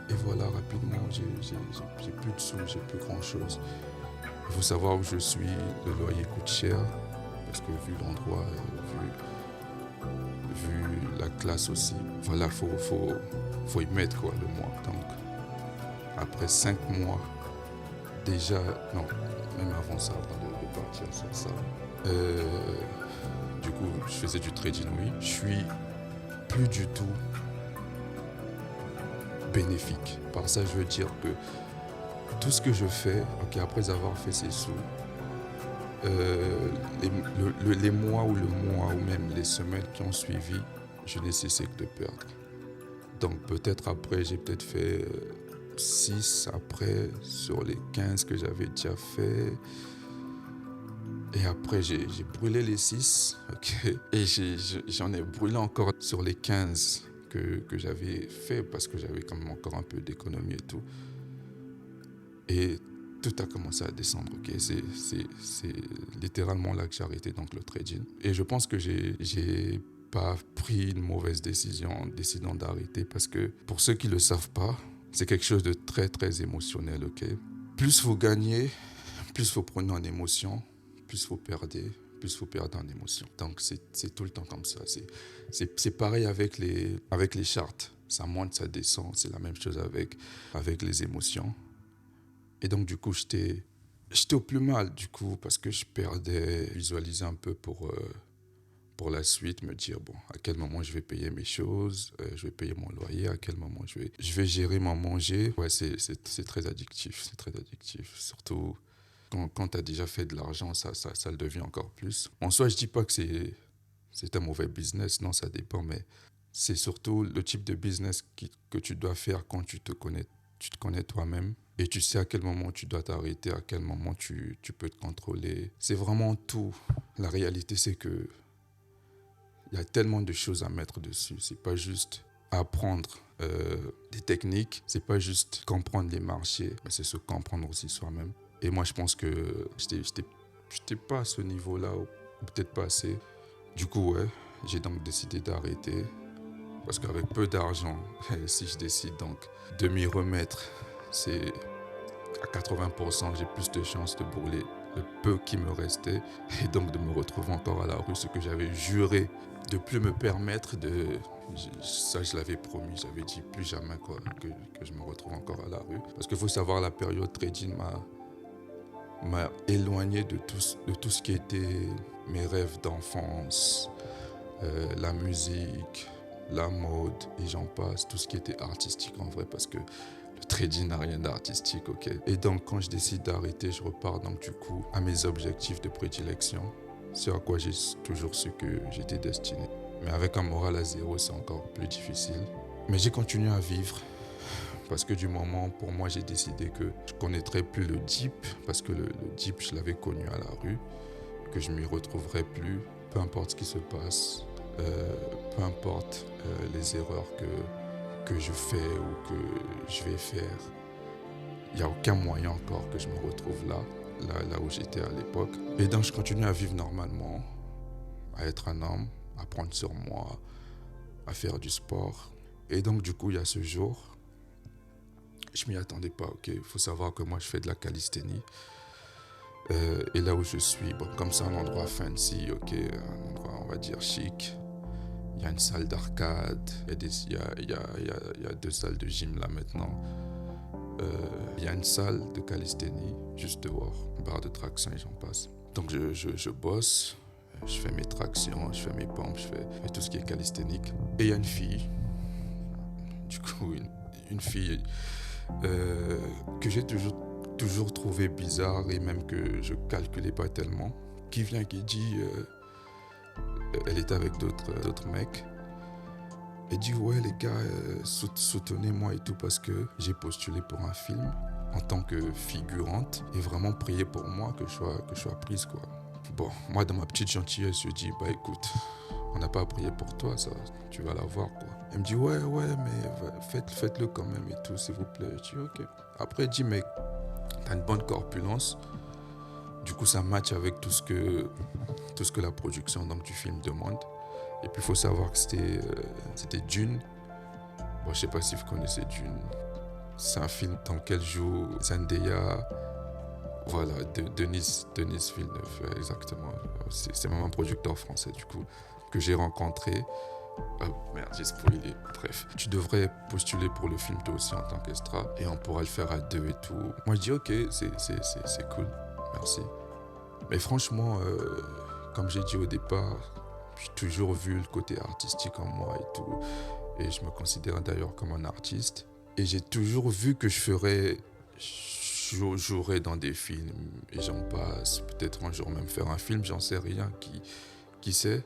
Et voilà, rapidement, j'ai plus de sous, j'ai plus grand chose. Il faut savoir où je suis, le loyer coûte cher, parce que vu l'endroit, vu la classe aussi, voilà, faut y mettre quoi, le mois. Donc, après 5 mois, déjà, non, même avant ça, avant de partir sur ça, du coup, je faisais du trading, oui. Je suis plus du tout bénéfique. Par ça, je veux dire que tout ce que je fais, ok, après avoir fait ces sous, les mois ou le mois ou même les semaines qui ont suivi, je n'ai cessé que de perdre. Donc peut-être après, j'ai peut-être fait 6 après sur les 15 que j'avais déjà fait. Et après, j'ai brûlé les 6, ok. Et j'en ai brûlé encore sur les 15 que j'avais fait parce que j'avais quand même encore un peu d'économie et tout. Et tout a commencé à descendre, ok. C'est littéralement là que j'ai arrêté donc le trading. Et je pense que j'ai pas pris une mauvaise décision en décidant d'arrêter parce que pour ceux qui ne le savent pas, c'est quelque chose de très très émotionnel, ok? Plus vous gagnez, plus vous prenez en émotion, plus vous perdez, plus vous perdez en émotion. Donc c'est tout le temps comme ça. C'est pareil avec les chartes. Ça monte, ça descend. C'est la même chose avec les émotions. Et donc du coup, j'étais au plus mal du coup parce que je perdais, visualiser un peu pour la suite, me dire, bon, à quel moment je vais payer mes choses, je vais payer mon loyer, à quel moment je vais gérer mon manger. Ouais, c'est très addictif, c'est très addictif. Surtout quand tu as déjà fait de l'argent, ça le devient encore plus. En soi, je dis pas que c'est un mauvais business, non, ça dépend, mais c'est surtout le type de business que tu dois faire quand tu te connais toi-même. Et tu sais à quel moment tu dois t'arrêter, à quel moment tu peux te contrôler. C'est vraiment tout. La réalité, c'est que il y a tellement de choses à mettre dessus. C'est pas juste apprendre des techniques, c'est pas juste comprendre les marchés, mais c'est se comprendre aussi soi-même. Et moi, je pense que j'étais pas à ce niveau-là, ou peut-être pas assez. Du coup, ouais, j'ai donc décidé d'arrêter. Parce qu'avec peu d'argent, si je décide donc de m'y remettre, c'est à 80%, j'ai plus de chances de brûler le peu qui me restait et donc de me retrouver encore à la rue, ce que j'avais juré de plus me permettre de... Ça, je l'avais promis, j'avais dit plus jamais quoi, que je me retrouve encore à la rue. Parce qu'il faut savoir, la période trading m'a éloigné de tout ce qui était mes rêves d'enfance, la musique, la mode et j'en passe, tout ce qui était artistique en vrai, parce que le trading n'a rien d'artistique, ok. Et donc quand je décide d'arrêter, je repars donc du coup à mes objectifs de prédilection, c'est à quoi j'ai toujours su que j'étais destiné. Mais avec un moral à zéro, c'est encore plus difficile. Mais j'ai continué à vivre parce que du moment, pour moi, j'ai décidé que je ne connaîtrais plus le deep, parce que le deep, je l'avais connu à la rue, que je m'y retrouverais plus, peu importe ce qui se passe, peu importe les erreurs que je fais ou que je vais faire. Il n'y a aucun moyen encore que je me retrouve là où j'étais à l'époque. Et donc je continue à vivre normalement, à être un homme, à prendre sur moi, à faire du sport. Et donc du coup, il y a ce jour, je m'y attendais pas, ok. Il faut savoir que moi, je fais de la calisthénie. Et là où je suis, bon, comme c'est un endroit fancy, ok, un endroit, on va dire, chic. Il y a une salle d'arcade, il y a 2 salles de gym là maintenant. Il y a une salle de calisthénie juste dehors, barre de traction et j'en passe. Donc je bosse, je fais mes tractions, je fais mes pompes, je fais tout ce qui est calisthénique. Et il y a une fille, du coup une fille que j'ai toujours trouvé bizarre et même que je calculais pas tellement, qui vient qui dit... elle était avec d'autres mecs. Elle dit ouais les gars, soutenez-moi et tout parce que j'ai postulé pour un film en tant que figurante et vraiment priez pour moi que je sois prise quoi. Bon, moi dans ma petite gentillesse je dis bah écoute, on n'a pas prié pour toi, ça, tu vas l'avoir quoi. Elle me dit ouais mais faites-le quand même et tout s'il vous plaît. Je dis ok. Après elle dit mais t'as une bonne corpulence. Du coup, ça match avec tout ce que la production donc, du film demande. Et puis, il faut savoir que c'était Dune. Bon, je ne sais pas si vous connaissez Dune. C'est un film dans lequel joue Zendaya. Voilà, Denis Villeneuve, exactement. C'est même un producteur français, du coup, que j'ai rencontré. Oh merde, j'ai spoilé. Bref, tu devrais postuler pour le film toi aussi en tant qu'extra. Et on pourra le faire à 2 et tout. Moi, je dis ok, c'est cool. Merci. Mais franchement, comme j'ai dit au départ, j'ai toujours vu le côté artistique en moi et tout. Et je me considère d'ailleurs comme un artiste. Et j'ai toujours vu que jouerais dans des films et j'en passe. Peut-être un jour même faire un film, j'en sais rien, qui sait.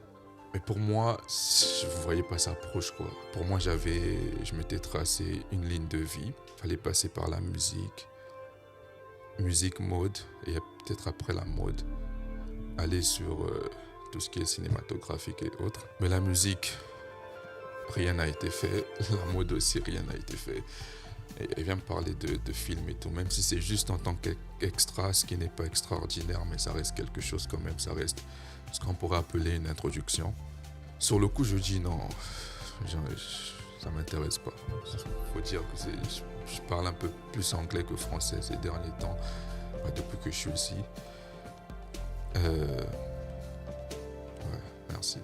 Mais pour moi, je ne voyais pas ça proche quoi. Pour moi, je m'étais tracé une ligne de vie. Il fallait passer par la musique, mode, et peut-être après la mode, aller sur tout ce qui est cinématographique et autres. Mais la musique, rien n'a été fait. La mode aussi, rien n'a été fait. Et elle vient me parler de films et tout, même si c'est juste en tant qu'extra, ce qui n'est pas extraordinaire, mais ça reste quelque chose quand même, ça reste ce qu'on pourrait appeler une introduction. Sur le coup, je dis non, ça m'intéresse pas. Faut dire que je parle un peu plus anglais que français ces derniers temps, depuis que je suis ici. Ouais, merci.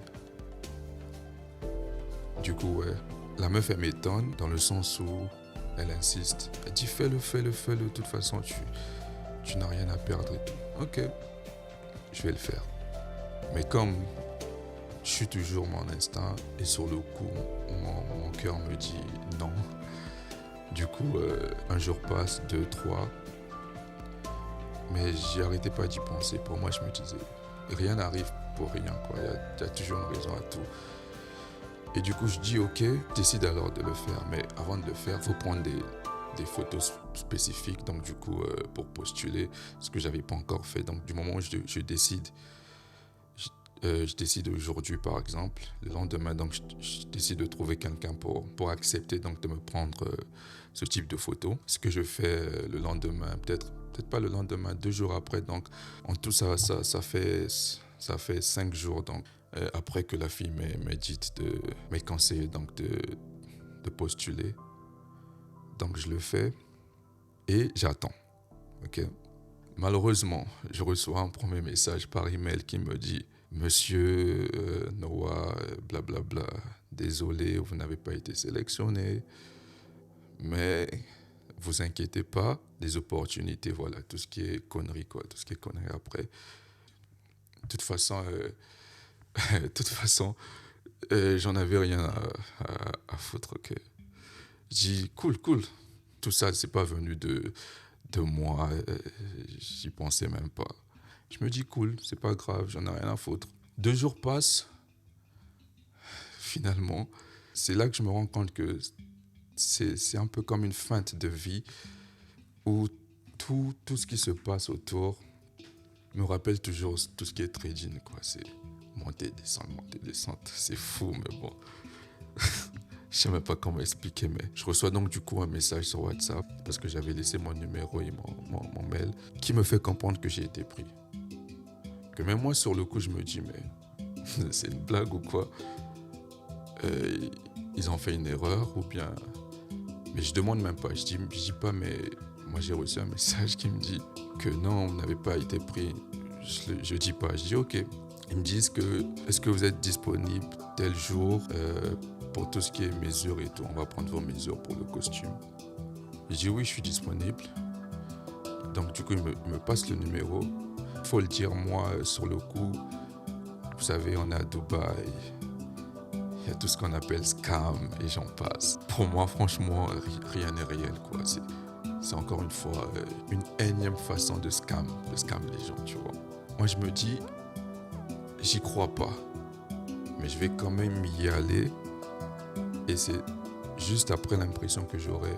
Du coup, ouais, la meuf, elle m'étonne dans le sens où elle insiste. Elle dit fais-le. De toute façon, tu n'as rien à perdre et tout. Ok, je vais le faire. Mais comme je suis toujours mon instinct et sur le coup, mon cœur me dit non. Du coup, un jour passe, 2, 3. Mais j'y arrêtais pas d'y penser. Pour moi, je me disais, rien n'arrive pour rien, quoi. Il y a toujours une raison à tout. Et du coup, je dis ok, décide alors de le faire. Mais avant de le faire, il faut prendre des photos spécifiques. Donc du coup, pour postuler, ce que j'avais pas encore fait. Donc du moment où je décide, je décide aujourd'hui par exemple, le lendemain, donc je décide de trouver quelqu'un pour accepter donc de me prendre ce type de photos. Ce que je fais le lendemain, peut-être pas le lendemain, 2 jours après. Donc en tout ça fait 5 jours. Donc après que la fille m'ait conseillé donc de postuler. Donc je le fais et j'attends. Ok. Malheureusement, je reçois un premier message par email qui me dit Monsieur Noah, blablabla, désolé, vous n'avez pas été sélectionné, mais vous inquiétez pas, les opportunités, voilà, tout ce qui est conneries, quoi, tout ce qui est conneries après. De toute façon, j'en avais rien à foutre, ok. J'ai dit cool. Tout ça, c'est pas venu de moi, j'y pensais même pas. Je me dis cool, c'est pas grave, j'en ai rien à foutre. 2 jours passent, finalement. C'est là que je me rends compte que c'est un peu comme une feinte de vie où tout ce qui se passe autour me rappelle toujours tout ce qui est trading, quoi. C'est monter, descendre. C'est fou, mais bon. Je sais même pas comment expliquer, mais je reçois donc du coup un message sur WhatsApp parce que j'avais laissé mon numéro et mon mail qui me fait comprendre que j'ai été pris. Que même moi sur le coup je me dis mais c'est une blague ou quoi, ils ont fait une erreur ou bien, mais je demande même pas, je dis pas mais moi j'ai reçu un message qui me dit que non, vous n'avez pas été pris. Je dis pas, je dis ok. Ils me disent est-ce que vous êtes disponible tel jour pour tout ce qui est mesures et tout. On va prendre vos mesures pour le costume. Je dis oui, je suis disponible. Donc du coup, il me passe le numéro. Il faut le dire, moi, sur le coup, vous savez, on est à Dubaï. Il y a tout ce qu'on appelle scam et j'en passe. Pour moi, franchement, rien n'est réel, quoi. C'est encore une fois une énième façon de scam les gens, tu vois. Moi, je me dis, j'y crois pas. Mais je vais quand même y aller. Et c'est juste après l'impression que j'aurai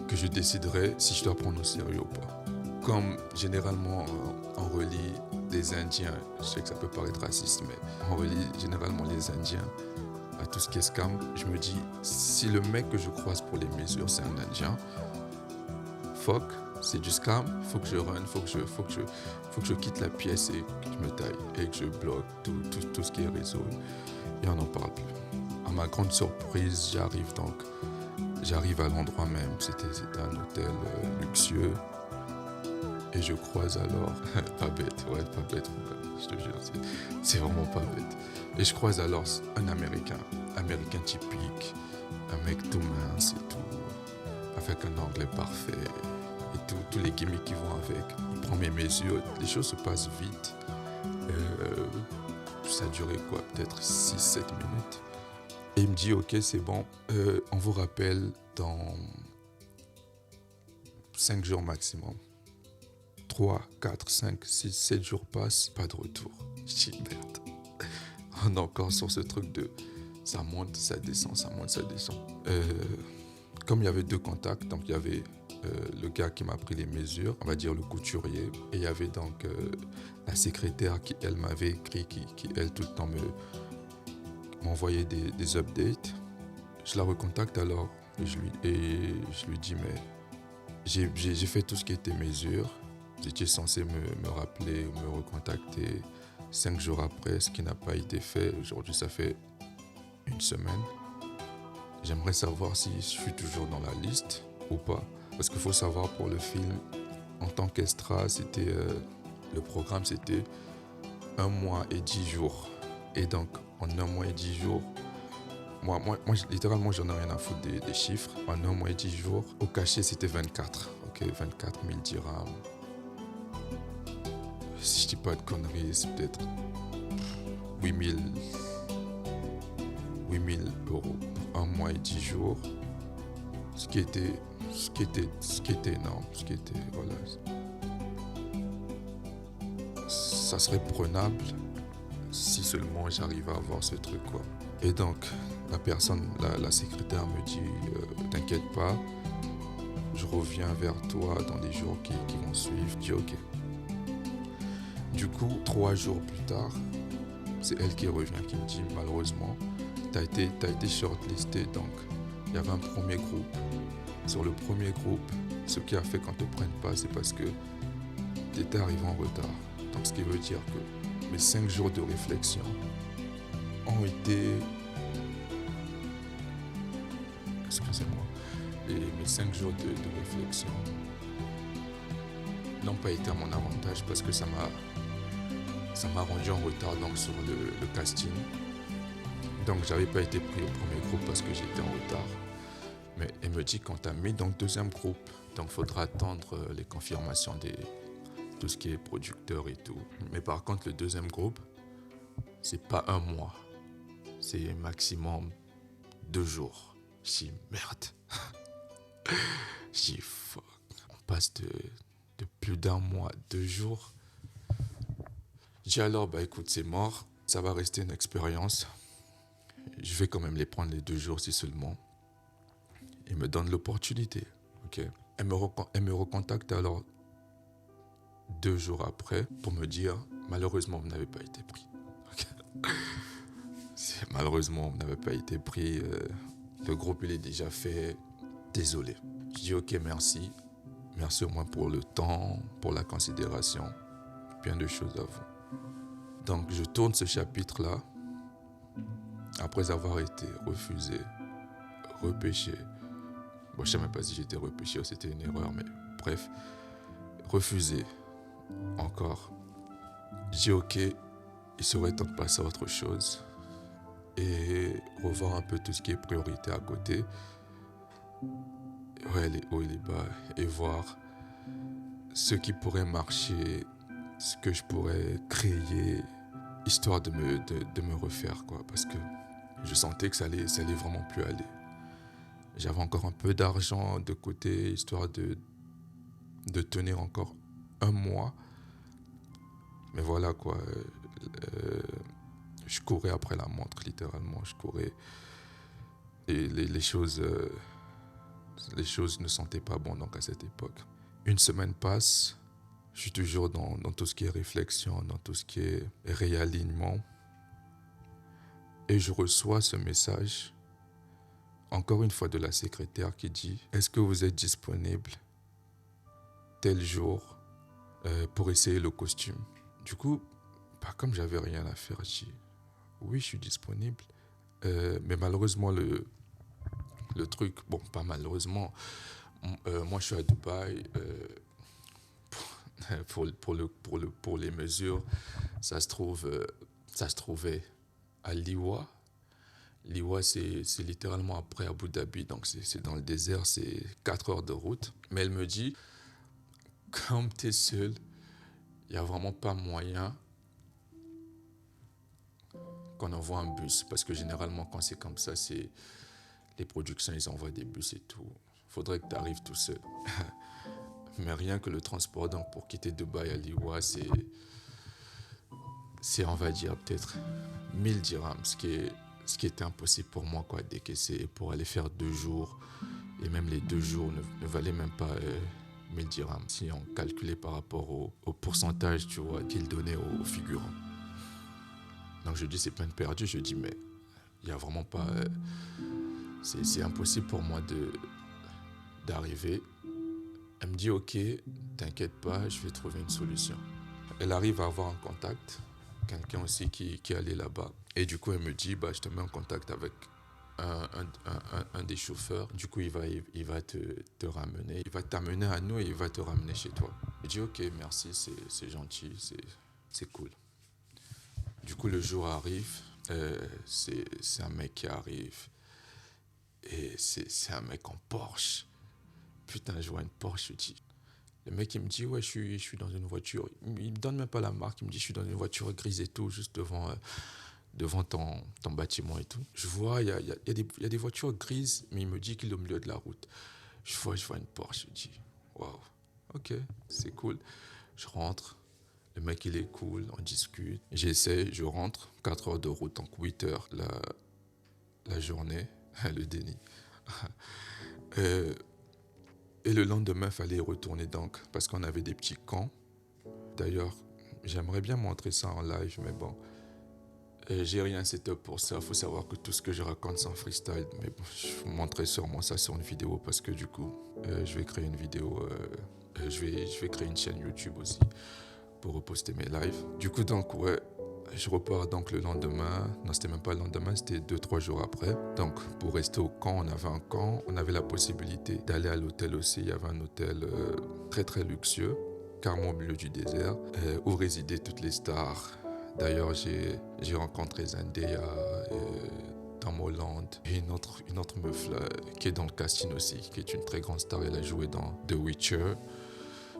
que je déciderai si je dois prendre au sérieux ou pas. Comme généralement on relie les Indiens, je sais que ça peut paraître raciste, mais on relie généralement les Indiens à tout ce qui est scam. Je me dis, si le mec que je croise pour les mesures c'est un Indien, fuck, c'est du scam, faut que je run, faut que je quitte la pièce et que je me taille et que je bloque tout ce qui est réseau et on n'en parle plus. À ma grande surprise, j'arrive à l'endroit même. C'était un hôtel luxueux. Et je croise alors, pas bête, je te jure, c'est vraiment pas bête. Et je croise alors un Américain typique, un mec tout mince et tout, avec un anglais parfait et tous les gimmicks qui vont avec. Il prend mes mesures, les choses se passent vite. Ça a duré quoi, peut-être 6-7 minutes. Et il me dit, ok, c'est bon, on vous rappelle dans 5 jours maximum. 3, 4, 5, 6, 7 jours passent, pas de retour. Je dis, merde. On est encore sur ce truc de ça monte, ça descend, ça monte, ça descend. Comme il y avait 2 contacts, donc il y avait le gars qui m'a pris les mesures, on va dire le couturier, et il y avait donc la secrétaire qui, elle, m'avait écrit, qui elle, tout le temps m'envoyait des updates. Je la recontacte alors et je lui dis mais j'ai fait tout ce qui était mesures. Vous étiez censé me rappeler ou me recontacter 5 jours après, ce qui n'a pas été fait. Aujourd'hui, ça fait une semaine. J'aimerais savoir si je suis toujours dans la liste ou pas. Parce qu'il faut savoir, pour le film, en tant qu'extra, le programme, c'était 1 mois et 10 jours. Et donc, en 1 mois et 10 jours, littéralement, j'en ai rien à foutre des chiffres. En 1 mois et 10 jours, au cachet, c'était 24. Ok, 24 000 dirhams. Si je dis pas de conneries, c'est peut-être 8 000 euros pour 1 mois et 10 jours. Ce qui était énorme. Voilà. Ça serait prenable si seulement j'arrive à avoir ce truc, quoi. Et donc, la secrétaire me dit, t'inquiète pas, je reviens vers toi dans les jours qui vont suivre. Je dis ok. Du coup, 3 jours plus tard, c'est elle qui revient, qui me dit, malheureusement, t'as été shortlisté. Donc, il y avait un premier groupe. Sur le premier groupe, ce qui a fait qu'on ne te prenne pas, c'est parce que tu étais arrivé en retard. Donc, ce qui veut dire que mes 5 jours de réflexion ont été... Excusez-moi. Mes 5 jours de réflexion n'ont pas été à mon avantage parce que ça m'a rendu en retard donc, sur le casting. Donc, j'avais pas été pris au premier groupe parce que j'étais en retard. Mais elle me dit qu'on t'a mis dans le deuxième groupe. Donc, il faudra attendre les confirmations de tout ce qui est producteur et tout. Mais par contre, le deuxième groupe, c'est pas 1 mois. C'est maximum 2 jours. Je dis merde. Je dis fuck. On passe de plus d'1 mois à 2 jours. Je dis alors, écoute, c'est mort. Ça va rester une expérience. Je vais quand même les prendre les 2 jours si seulement. Il me donne l'opportunité. Okay. Elle me recontacte alors 2 jours après pour me dire malheureusement vous n'avez pas été pris. Okay. Malheureusement vous n'avez pas été pris. Le groupe il est déjà fait. Désolé. Je dis ok, merci. Merci au moins pour le temps, pour la considération. Bien de choses à vous. Donc je tourne ce chapitre-là après avoir été refusé, repêché. Bon, je ne sais même pas si j'étais repêché ou c'était une erreur, mais bref, refusé encore. Je dis ok, il serait temps de passer à autre chose et revoir un peu tout ce qui est priorité à côté, ouais, les hauts et les bas, et voir ce qui pourrait marcher, ce que je pourrais créer, histoire de me refaire, quoi, parce que je sentais que ça allait vraiment plus aller. J'avais encore un peu d'argent de côté, histoire de tenir encore 1 mois. Mais voilà quoi, je courais après la montre, littéralement, je courais. Et les choses ne sentaient pas bon donc à cette époque. 1 semaine passe, je suis toujours dans tout ce qui est réflexion, dans tout ce qui est réalignement. Et je reçois ce message, encore une fois de la secrétaire qui dit « Est-ce que vous êtes disponible tel jour pour essayer le costume ?» Du coup, comme j'avais rien à faire, je dis « Oui, je suis disponible. » Mais malheureusement, le truc, bon, pas malheureusement, moi je suis à Dubaï, pour les mesures, ça se trouvait à Liwa. Liwa, c'est littéralement après Abu Dhabi, donc c'est dans le désert, c'est 4 heures de route. Mais elle me dit, comme tu es seul, il n'y a vraiment pas moyen qu'on envoie un bus. Parce que généralement, quand c'est comme ça, les productions, ils envoient des bus et tout. Il faudrait que tu arrives tout seul. Mais rien que le transport, donc pour quitter Dubaï à Liwa, c'est on va dire, peut-être 1000 dirhams, ce qui était impossible pour moi, quoi, décaisser pour aller faire 2 jours. Et même les 2 jours ne valaient même pas 1000 dirhams, si on calculait par rapport au pourcentage, tu vois, qu'il donnait aux figurants. Donc je dis, c'est peine perdue. Je dis, mais il n'y a vraiment pas... c'est impossible pour moi d'arriver. Elle me dit, ok, t'inquiète pas, je vais trouver une solution. Elle arrive à avoir un contact quelqu'un aussi qui est allé là-bas. Et du coup, elle me dit, bah, je te mets en contact avec un des chauffeurs. Du coup, il va te ramener. Il va t'amener à nous et il va te ramener chez toi. Je dis, ok, merci, c'est gentil, c'est cool. Du coup, le jour arrive. C'est un mec qui arrive. Et c'est un mec en Porsche. Putain, je vois une Porsche, je dis. Le mec, il me dit, ouais, je suis dans une voiture. Il me donne même pas la marque. Il me dit, je suis dans une voiture grise et tout, juste devant ton bâtiment et tout. Je vois, il y a des voitures grises, mais il me dit qu'il est au milieu de la route. Je vois une Porsche, je dis, waouh, ok, c'est cool. Je rentre, le mec il est cool, on discute. J'essaie, je rentre, 4 heures de route, donc 8 heures la journée, le déni. Euh, et le lendemain, il fallait y retourner donc, parce qu'on avait des petits camps. D'ailleurs, j'aimerais bien montrer ça en live, mais bon, j'ai rien setup pour ça. Il faut savoir que tout ce que je raconte, c'est en freestyle. Mais bon, je vous montrerai sûrement ça sur une vidéo parce que du coup, je vais créer une vidéo. Je vais créer une chaîne YouTube aussi pour reposter mes lives. Du coup, donc, ouais, je repars donc le lendemain. Non, c'était même pas le lendemain, c'était 2-3 jours après. Donc, pour rester au camp, on avait un camp. On avait la possibilité d'aller à l'hôtel aussi. Il y avait un hôtel très très luxueux, carrément au milieu du désert, où résidaient toutes les stars. D'ailleurs, j'ai rencontré Zendaya, Tom Holland, et une autre meuf là, qui est dans le casting aussi, qui est une très grande star. Elle a joué dans The Witcher.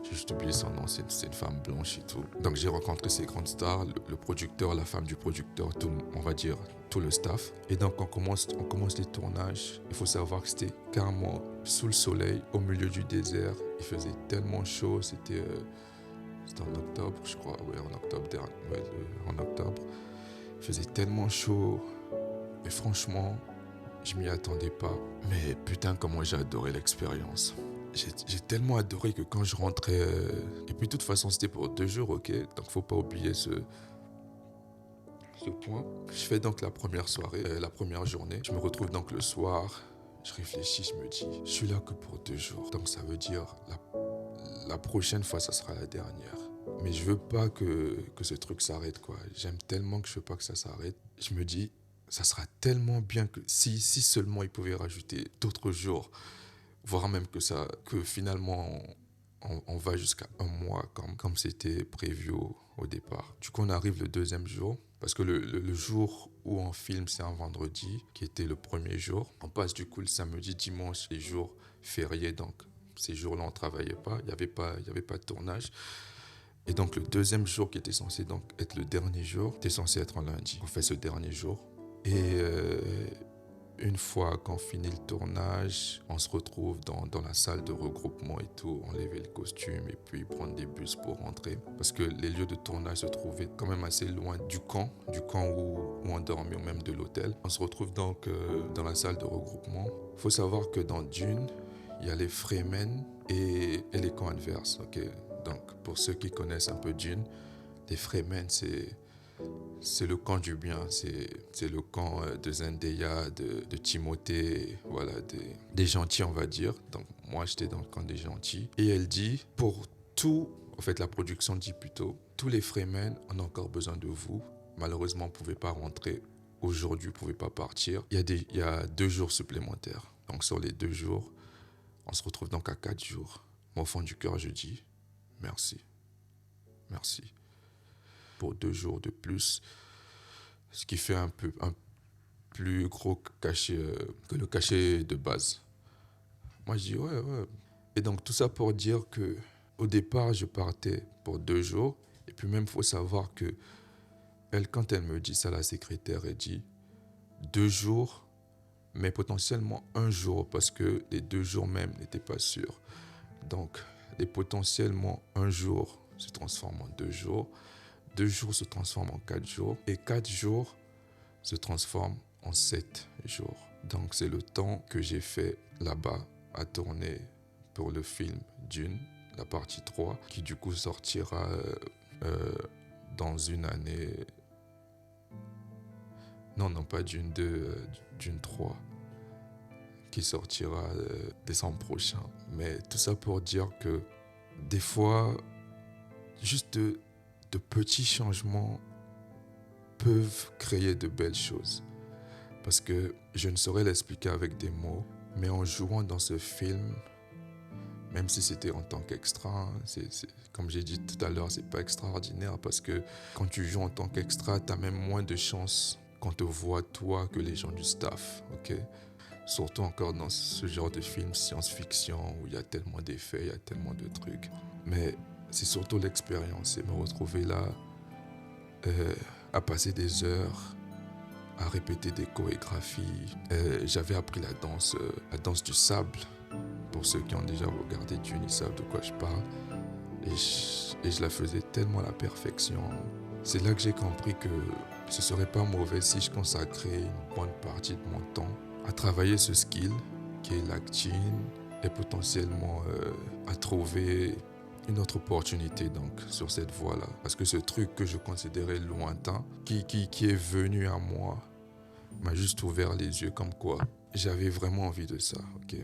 J'ai juste oublié son nom, c'est une femme blanche et tout. Donc j'ai rencontré ces grandes stars, le producteur, la femme du producteur, tout, on va dire tout le staff. Et donc on commence les tournages. Il faut savoir que c'était carrément sous le soleil, au milieu du désert. Il faisait tellement chaud, c'était en octobre, je crois, ouais, en octobre dernier, ouais, en octobre. Il faisait tellement chaud, et franchement, je m'y attendais pas. Mais putain, comment j'ai adoré l'expérience. J'ai tellement adoré que quand je rentrais... Et puis de toute façon, c'était pour 2 jours, ok. Donc faut pas oublier ce point. Je fais donc la première soirée, la première journée. Je me retrouve donc le soir. Je réfléchis, je me dis, je suis là que pour 2 jours. Donc ça veut dire la prochaine fois, ça sera la dernière. Mais je veux pas que ce truc s'arrête, quoi. J'aime tellement que je veux pas que ça s'arrête. Je me dis, ça sera tellement bien que si seulement ils pouvaient rajouter d'autres jours, voire même que finalement on va jusqu'à 1 mois comme c'était prévu au départ. Du coup, on arrive le 2e jour, parce que le jour où on filme, c'est un vendredi, qui était le 1er jour. On passe du coup le samedi, dimanche, les jours fériés, donc ces jours-là, on ne travaillait pas, il n'y avait pas de tournage. Et donc le 2e jour qui était censé donc être le dernier jour, était censé être un lundi. On fait ce dernier jour. Et une fois qu'on finit le tournage, on se retrouve dans la salle de regroupement et tout, enlever le costume et puis prendre des bus pour rentrer. Parce que les lieux de tournage se trouvaient quand même assez loin du camp où on dormait ou même de l'hôtel. On se retrouve donc dans la salle de regroupement. Il faut savoir que dans Dune, il y a les Fremen et les camps adverses. Okay? Donc pour ceux qui connaissent un peu Dune, les Fremen, c'est le camp du bien, c'est le camp de Zendaya, de Timothée, voilà, des gentils, on va dire. Donc moi, j'étais dans le camp des gentils. Et elle dit, pour tout, en fait, la production dit plutôt, tous les Fremen, on a encore besoin de vous. Malheureusement, on ne pouvait pas rentrer aujourd'hui, on ne pouvait pas partir. Il y a 2 jours supplémentaires. Donc sur les 2 jours, on se retrouve donc à 4 jours. Moi, au fond du cœur, je dis, merci. Merci. Pour 2 jours de plus, ce qui fait un plus gros cachet que le cachet de base. Moi, je dis ouais. Et donc, tout ça pour dire que au départ, je partais pour 2 jours. Et puis même, il faut savoir que elle, quand elle me dit ça, la secrétaire, elle dit 2 jours, mais potentiellement 1 jour, parce que les 2 jours même n'étaient pas sûrs. Donc, les potentiellement 1 jour se transforment en 2 jours. 2 jours se transforment en 4 jours. Et 4 jours se transforment en 7 jours. Donc c'est le temps que j'ai fait là-bas à tourner pour le film Dune, la partie 3, qui du coup sortira dans une année. Non, pas Dune 2, Dune 3, qui sortira décembre prochain. Mais tout ça pour dire que des fois, juste de petits changements peuvent créer de belles choses. Parce que je ne saurais l'expliquer avec des mots, mais en jouant dans ce film, même si c'était en tant qu'extra, hein, comme j'ai dit tout à l'heure, c'est pas extraordinaire parce que quand tu joues en tant qu'extra, tu as même moins de chances qu'on te voit toi que les gens du staff, ok? Surtout encore dans ce genre de film science-fiction où il y a tellement d'effets, il y a tellement de trucs. Mais c'est surtout l'expérience et me retrouver là à passer des heures à répéter des chorégraphies. J'avais appris la danse du sable. Pour ceux qui ont déjà regardé Dune, ils savent de quoi je parle. Et je la faisais tellement à la perfection. C'est là que j'ai compris que ce serait pas mauvais si je consacrais une bonne partie de mon temps à travailler ce skill qui est l'acting et potentiellement à trouver une autre opportunité donc sur cette voie-là. Parce que ce truc que je considérais lointain, qui est venu à moi, m'a juste ouvert les yeux comme quoi j'avais vraiment envie de ça, ok?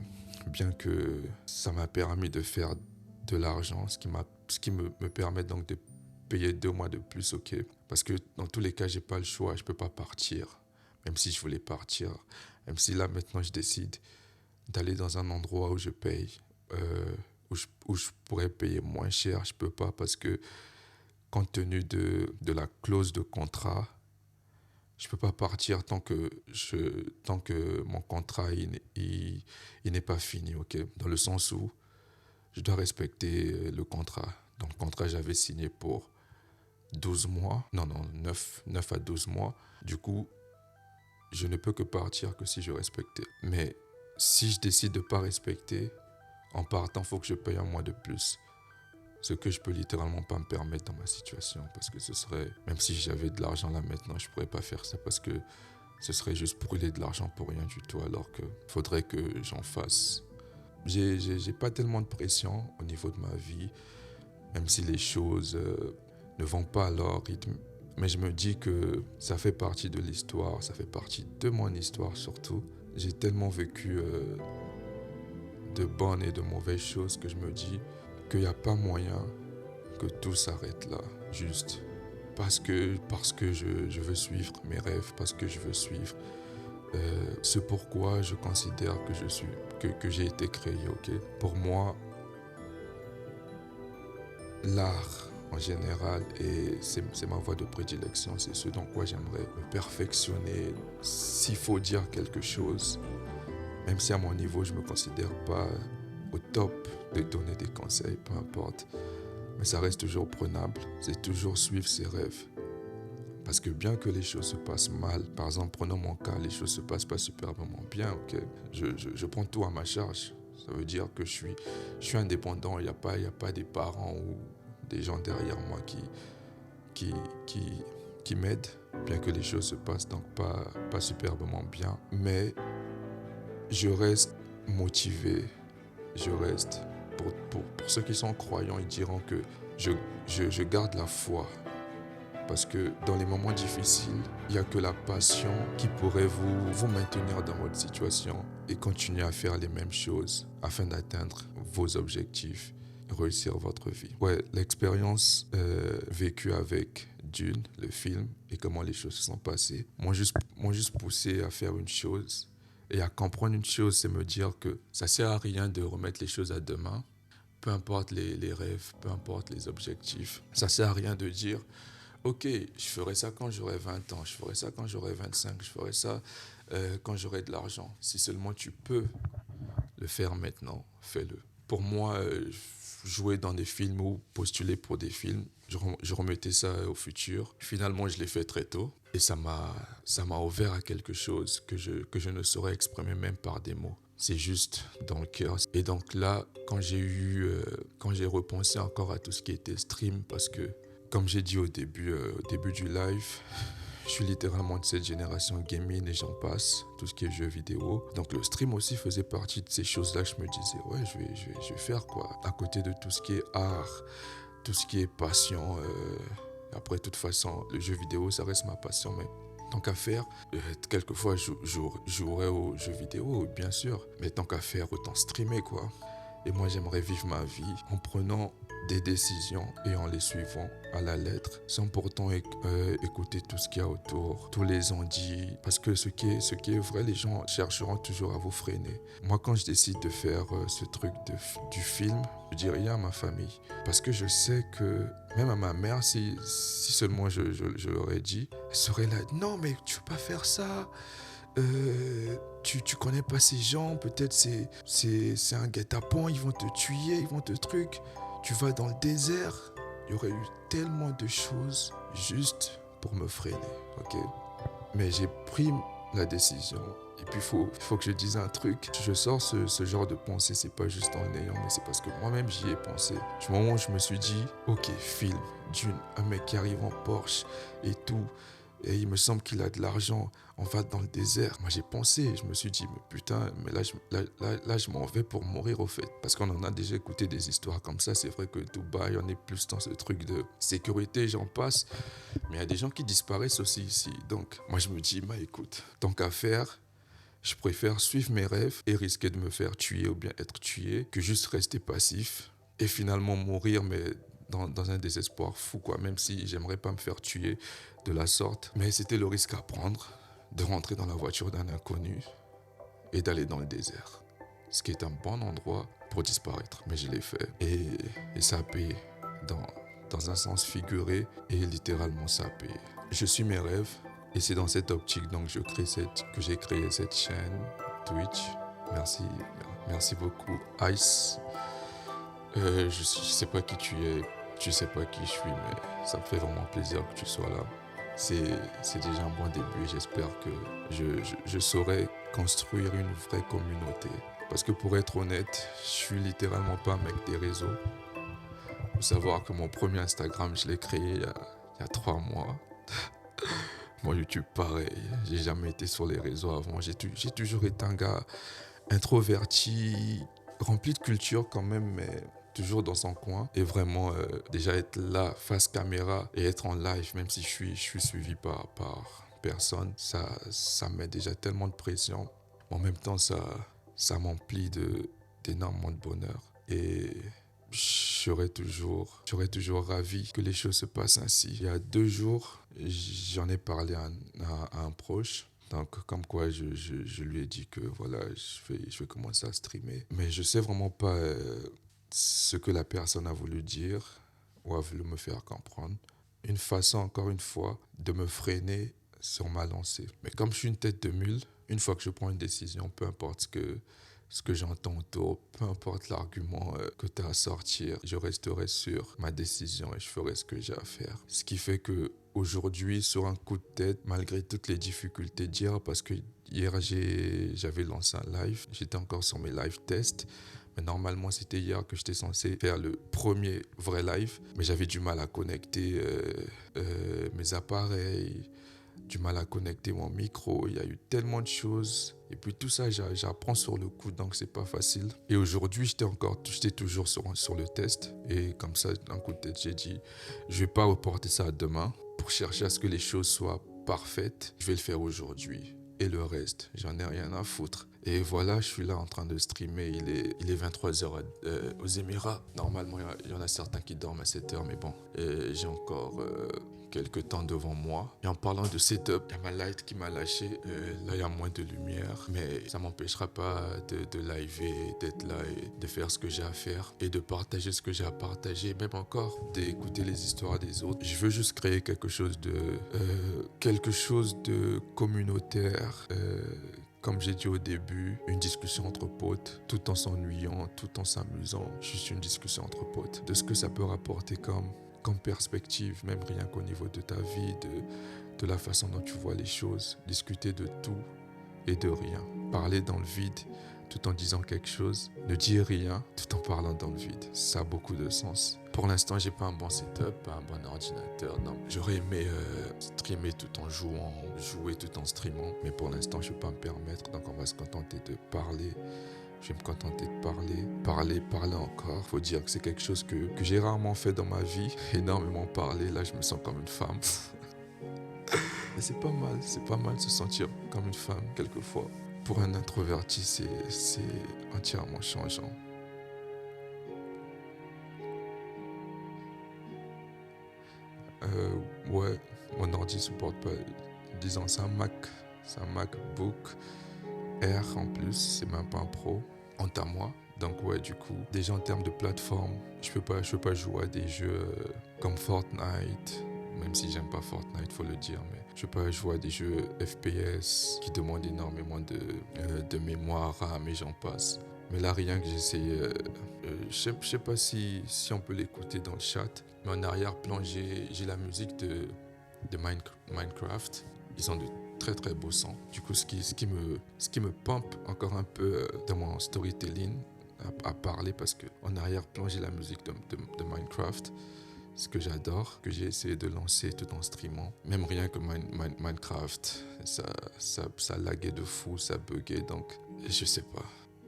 Bien que ça m'a permis de faire de l'argent, ce qui me permet donc de payer 2 mois de plus, ok? Parce que dans tous les cas, j'ai pas le choix, je peux pas partir, même si je voulais partir, même si là maintenant je décide d'aller dans un endroit où je paye, où je pourrais payer moins cher, je peux pas parce que compte tenu de la clause de contrat, je peux pas partir tant que mon contrat il n'est pas fini, ok? Dans le sens où je dois respecter le contrat. Dans le contrat, j'avais signé pour 12 mois, non, 9 à 12 mois. Du coup, je ne peux que partir que si je respectais. Mais si je décide de ne pas respecter, en partant, il faut que je paye un mois de plus. Ce que je peux littéralement pas me permettre dans ma situation. Parce que ce serait, même si j'avais de l'argent là maintenant, je pourrais pas faire ça parce que ce serait juste brûler de l'argent pour rien du tout. Alors qu'il faudrait que j'en fasse. J'ai pas tellement de pression au niveau de ma vie, même si les choses ne vont pas à leur rythme. Mais je me dis que ça fait partie de l'histoire, ça fait partie de mon histoire surtout. J'ai tellement vécu de bonnes et de mauvaises choses que je me dis qu'il n'y a pas moyen que tout s'arrête là, juste parce que je veux suivre mes rêves, parce que je veux suivre ce pourquoi je considère que j'ai été créé, ok? Pour moi, l'art en général, et c'est ma voie de prédilection, c'est ce dans quoi j'aimerais me perfectionner. S'il faut dire quelque chose, même si à mon niveau je ne me considère pas au top de donner des conseils, peu importe, mais ça reste toujours prenable, c'est toujours suivre ses rêves. Parce que bien que les choses se passent mal, par exemple, prenons mon cas, les choses se passent pas superbement bien, ok? Je prends tout à ma charge. Ça veut dire que je suis indépendant, il n'y a pas des parents ou des gens derrière moi qui m'aident, bien que les choses se passent donc pas superbement bien. Mais je reste motivé, je reste, pour ceux qui sont croyants, ils diront que je garde la foi. Parce que dans les moments difficiles, il n'y a que la passion qui pourrait vous maintenir dans votre situation et continuer à faire les mêmes choses afin d'atteindre vos objectifs et réussir votre vie. Ouais, l'expérience vécue avec Dune, le film, et comment les choses se sont passées, m'ont juste poussé à faire une chose et à comprendre une chose, c'est me dire que ça ne sert à rien de remettre les choses à demain, peu importe les rêves, peu importe les objectifs. Ça ne sert à rien de dire ok, je ferai ça quand j'aurai 20 ans, je ferai ça quand j'aurai 25, je ferai ça quand j'aurai de l'argent. Si seulement tu peux le faire maintenant, fais-le. Pour moi, jouer dans des films ou postuler pour des films, je remettais ça au futur. Finalement, je l'ai fait très tôt et ça m'a ouvert à quelque chose que je ne saurais exprimer même par des mots. C'est juste dans le cœur. Et donc là, quand j'ai repensé encore à tout ce qui était stream, parce que comme j'ai dit au début du live, je suis littéralement de cette génération gaming et j'en passe, tout ce qui est jeux vidéo. Donc le stream aussi faisait partie de ces choses-là que je me disais, ouais, je vais faire quoi? À côté de tout ce qui est art, tout ce qui est passion. Après, de toute façon, le jeu vidéo, ça reste ma passion, mais tant qu'à faire, quelquefois, je jouerai aux jeux vidéo, bien sûr, mais tant qu'à faire, autant streamer, quoi. Et moi, j'aimerais vivre ma vie en prenant des décisions et en les suivant à la lettre, sans pourtant écouter tout ce qu'il y a autour, tous les on-dit, parce que ce qui est vrai, les gens chercheront toujours à vous freiner. Moi, quand je décide de faire ce truc du film, je dis rien à ma famille, parce que je sais que même à ma mère, si seulement je l'aurais dit, elle serait là, non mais tu peux pas faire ça, tu connais pas ces gens, peut-être c'est un guet-apens, ils vont te tuer, ils vont te truc. Tu vas dans le désert. Il y aurait eu tellement de choses juste pour me freiner, ok? Mais j'ai pris la décision. Et puis, faut que je dise un truc. Je sors ce genre de pensée, c'est pas juste en ayant, mais c'est parce que moi-même j'y ai pensé. Du moment où je me suis dit, ok, film, un mec qui arrive en Porsche et tout, et il me semble qu'il a de l'argent, on va dans le désert. Moi j'ai pensé, je me suis dit, mais putain, mais là, je m'en vais pour mourir au fait. Parce qu'on en a déjà écouté des histoires comme ça, c'est vrai que Dubaï, on est plus dans ce truc de sécurité, j'en passe. Mais il y a des gens qui disparaissent aussi ici. Donc moi je me dis, bah écoute, tant qu'à faire, je préfère suivre mes rêves et risquer de me faire tuer ou bien être tué que juste rester passif et finalement mourir, mais dans un désespoir fou, quoi. Même si j'aimerais pas me faire tuer de la sorte. Mais c'était le risque à prendre de rentrer dans la voiture d'un inconnu et d'aller dans le désert. Ce qui est un bon endroit pour disparaître. Mais je l'ai fait et ça a payé dans un sens figuré et littéralement ça a payé. Je suis mes rêves. Et c'est dans cette optique donc que j'ai créé cette chaîne Twitch. Merci beaucoup Ice. Je sais pas qui tu es, je sais pas qui je suis, mais ça me fait vraiment plaisir que tu sois là. C'est déjà un bon début et j'espère que je saurai construire une vraie communauté. Parce que pour être honnête, je suis littéralement pas un mec des réseaux. Il faut savoir que mon premier Instagram, je l'ai créé il y a 3 mois. Moi, YouTube, pareil. J'ai jamais été sur les réseaux avant. J'ai toujours été un gars introverti, rempli de culture quand même, mais toujours dans son coin. Et vraiment, déjà être là, face caméra, et être en live, même si je suis suivi par personne, ça met déjà tellement de pression. En même temps, ça m'emplit d'énormément de bonheur. Et je serais toujours ravi que les choses se passent ainsi. Il y a 2 jours, j'en ai parlé à un proche. Donc, comme quoi, je lui ai dit que voilà, je vais commencer à streamer. Mais je sais vraiment pas ce que la personne a voulu dire ou a voulu me faire comprendre. Une façon, encore une fois, de me freiner sur ma lancée. Mais comme je suis une tête de mule, une fois que je prends une décision, peu importe ce que j'entends autour, peu importe l'argument que tu as à sortir, je resterai sur ma décision et je ferai ce que j'ai à faire. Ce qui fait que aujourd'hui, sur un coup de tête, malgré toutes les difficultés d'hier, parce que hier j'avais lancé un live, j'étais encore sur mes live tests, mais normalement c'était hier que j'étais censé faire le premier vrai live, mais j'avais du mal à connecter mes appareils, du mal à connecter mon micro, il y a eu tellement de choses. Et puis tout ça, j'apprends sur le coup, donc c'est pas facile. Et aujourd'hui, j'étais toujours sur le test. Et comme ça, d'un coup de tête, j'ai dit, je vais pas reporter ça à demain pour chercher à ce que les choses soient parfaites. Je vais le faire aujourd'hui. Et le reste, j'en ai rien à foutre. Et voilà, je suis là en train de streamer. Il est 23h aux Émirats. Normalement, il y en a certains qui dorment à 7h, mais bon, j'ai encore quelques temps devant moi. Et en parlant de setup, il y a ma light qui m'a lâché. Là, il y a moins de lumière, mais ça m'empêchera pas de liver, d'être là et de faire ce que j'ai à faire et de partager ce que j'ai à partager, même encore d'écouter les histoires des autres. Je veux juste créer quelque chose de communautaire. Comme j'ai dit au début, une discussion entre potes, tout en s'ennuyant, tout en s'amusant, juste une discussion entre potes, de ce que ça peut rapporter comme perspective, même rien qu'au niveau de ta vie, de la façon dont tu vois les choses, discuter de tout et de rien, parler dans le vide tout en disant quelque chose, ne dire rien tout en parlant dans le vide, ça a beaucoup de sens. Pour l'instant, j'ai pas un bon setup, pas un bon ordinateur, non. J'aurais aimé streamer tout en jouant, jouer tout en streamant, mais pour l'instant, je peux pas me permettre, donc on va se contenter de parler. Je vais me contenter de parler encore. Faut dire que c'est quelque chose que j'ai rarement fait dans ma vie. Énormément parler, là je me sens comme une femme. Mais c'est pas mal de se sentir comme une femme quelquefois. Pour un introverti, c'est entièrement changeant. Ouais, mon ordi supporte pas. Disons, c'est un MacBook Air en plus, c'est même pas un Pro, honte à moi. Donc ouais, du coup, déjà en termes de plateforme, je peux pas jouer à des jeux comme Fortnite, même si j'aime pas Fortnite, faut le dire, mais je peux pas jouer à des jeux FPS qui demandent énormément de mémoire, RAM et j'en passe. Mais là, rien que j'ai essayé, je sais pas si on peut l'écouter dans le chat, mais en arrière-plan, j'ai la musique de Minecraft. Ils ont de très très beaux sons. Du coup, ce qui me pompe encore un peu dans mon storytelling à parler, parce qu'en arrière-plan, j'ai la musique de Minecraft, ce que j'adore, que j'ai essayé de lancer tout en streamant. Même rien que Minecraft, ça laguait de fou, ça buguait, donc je sais pas.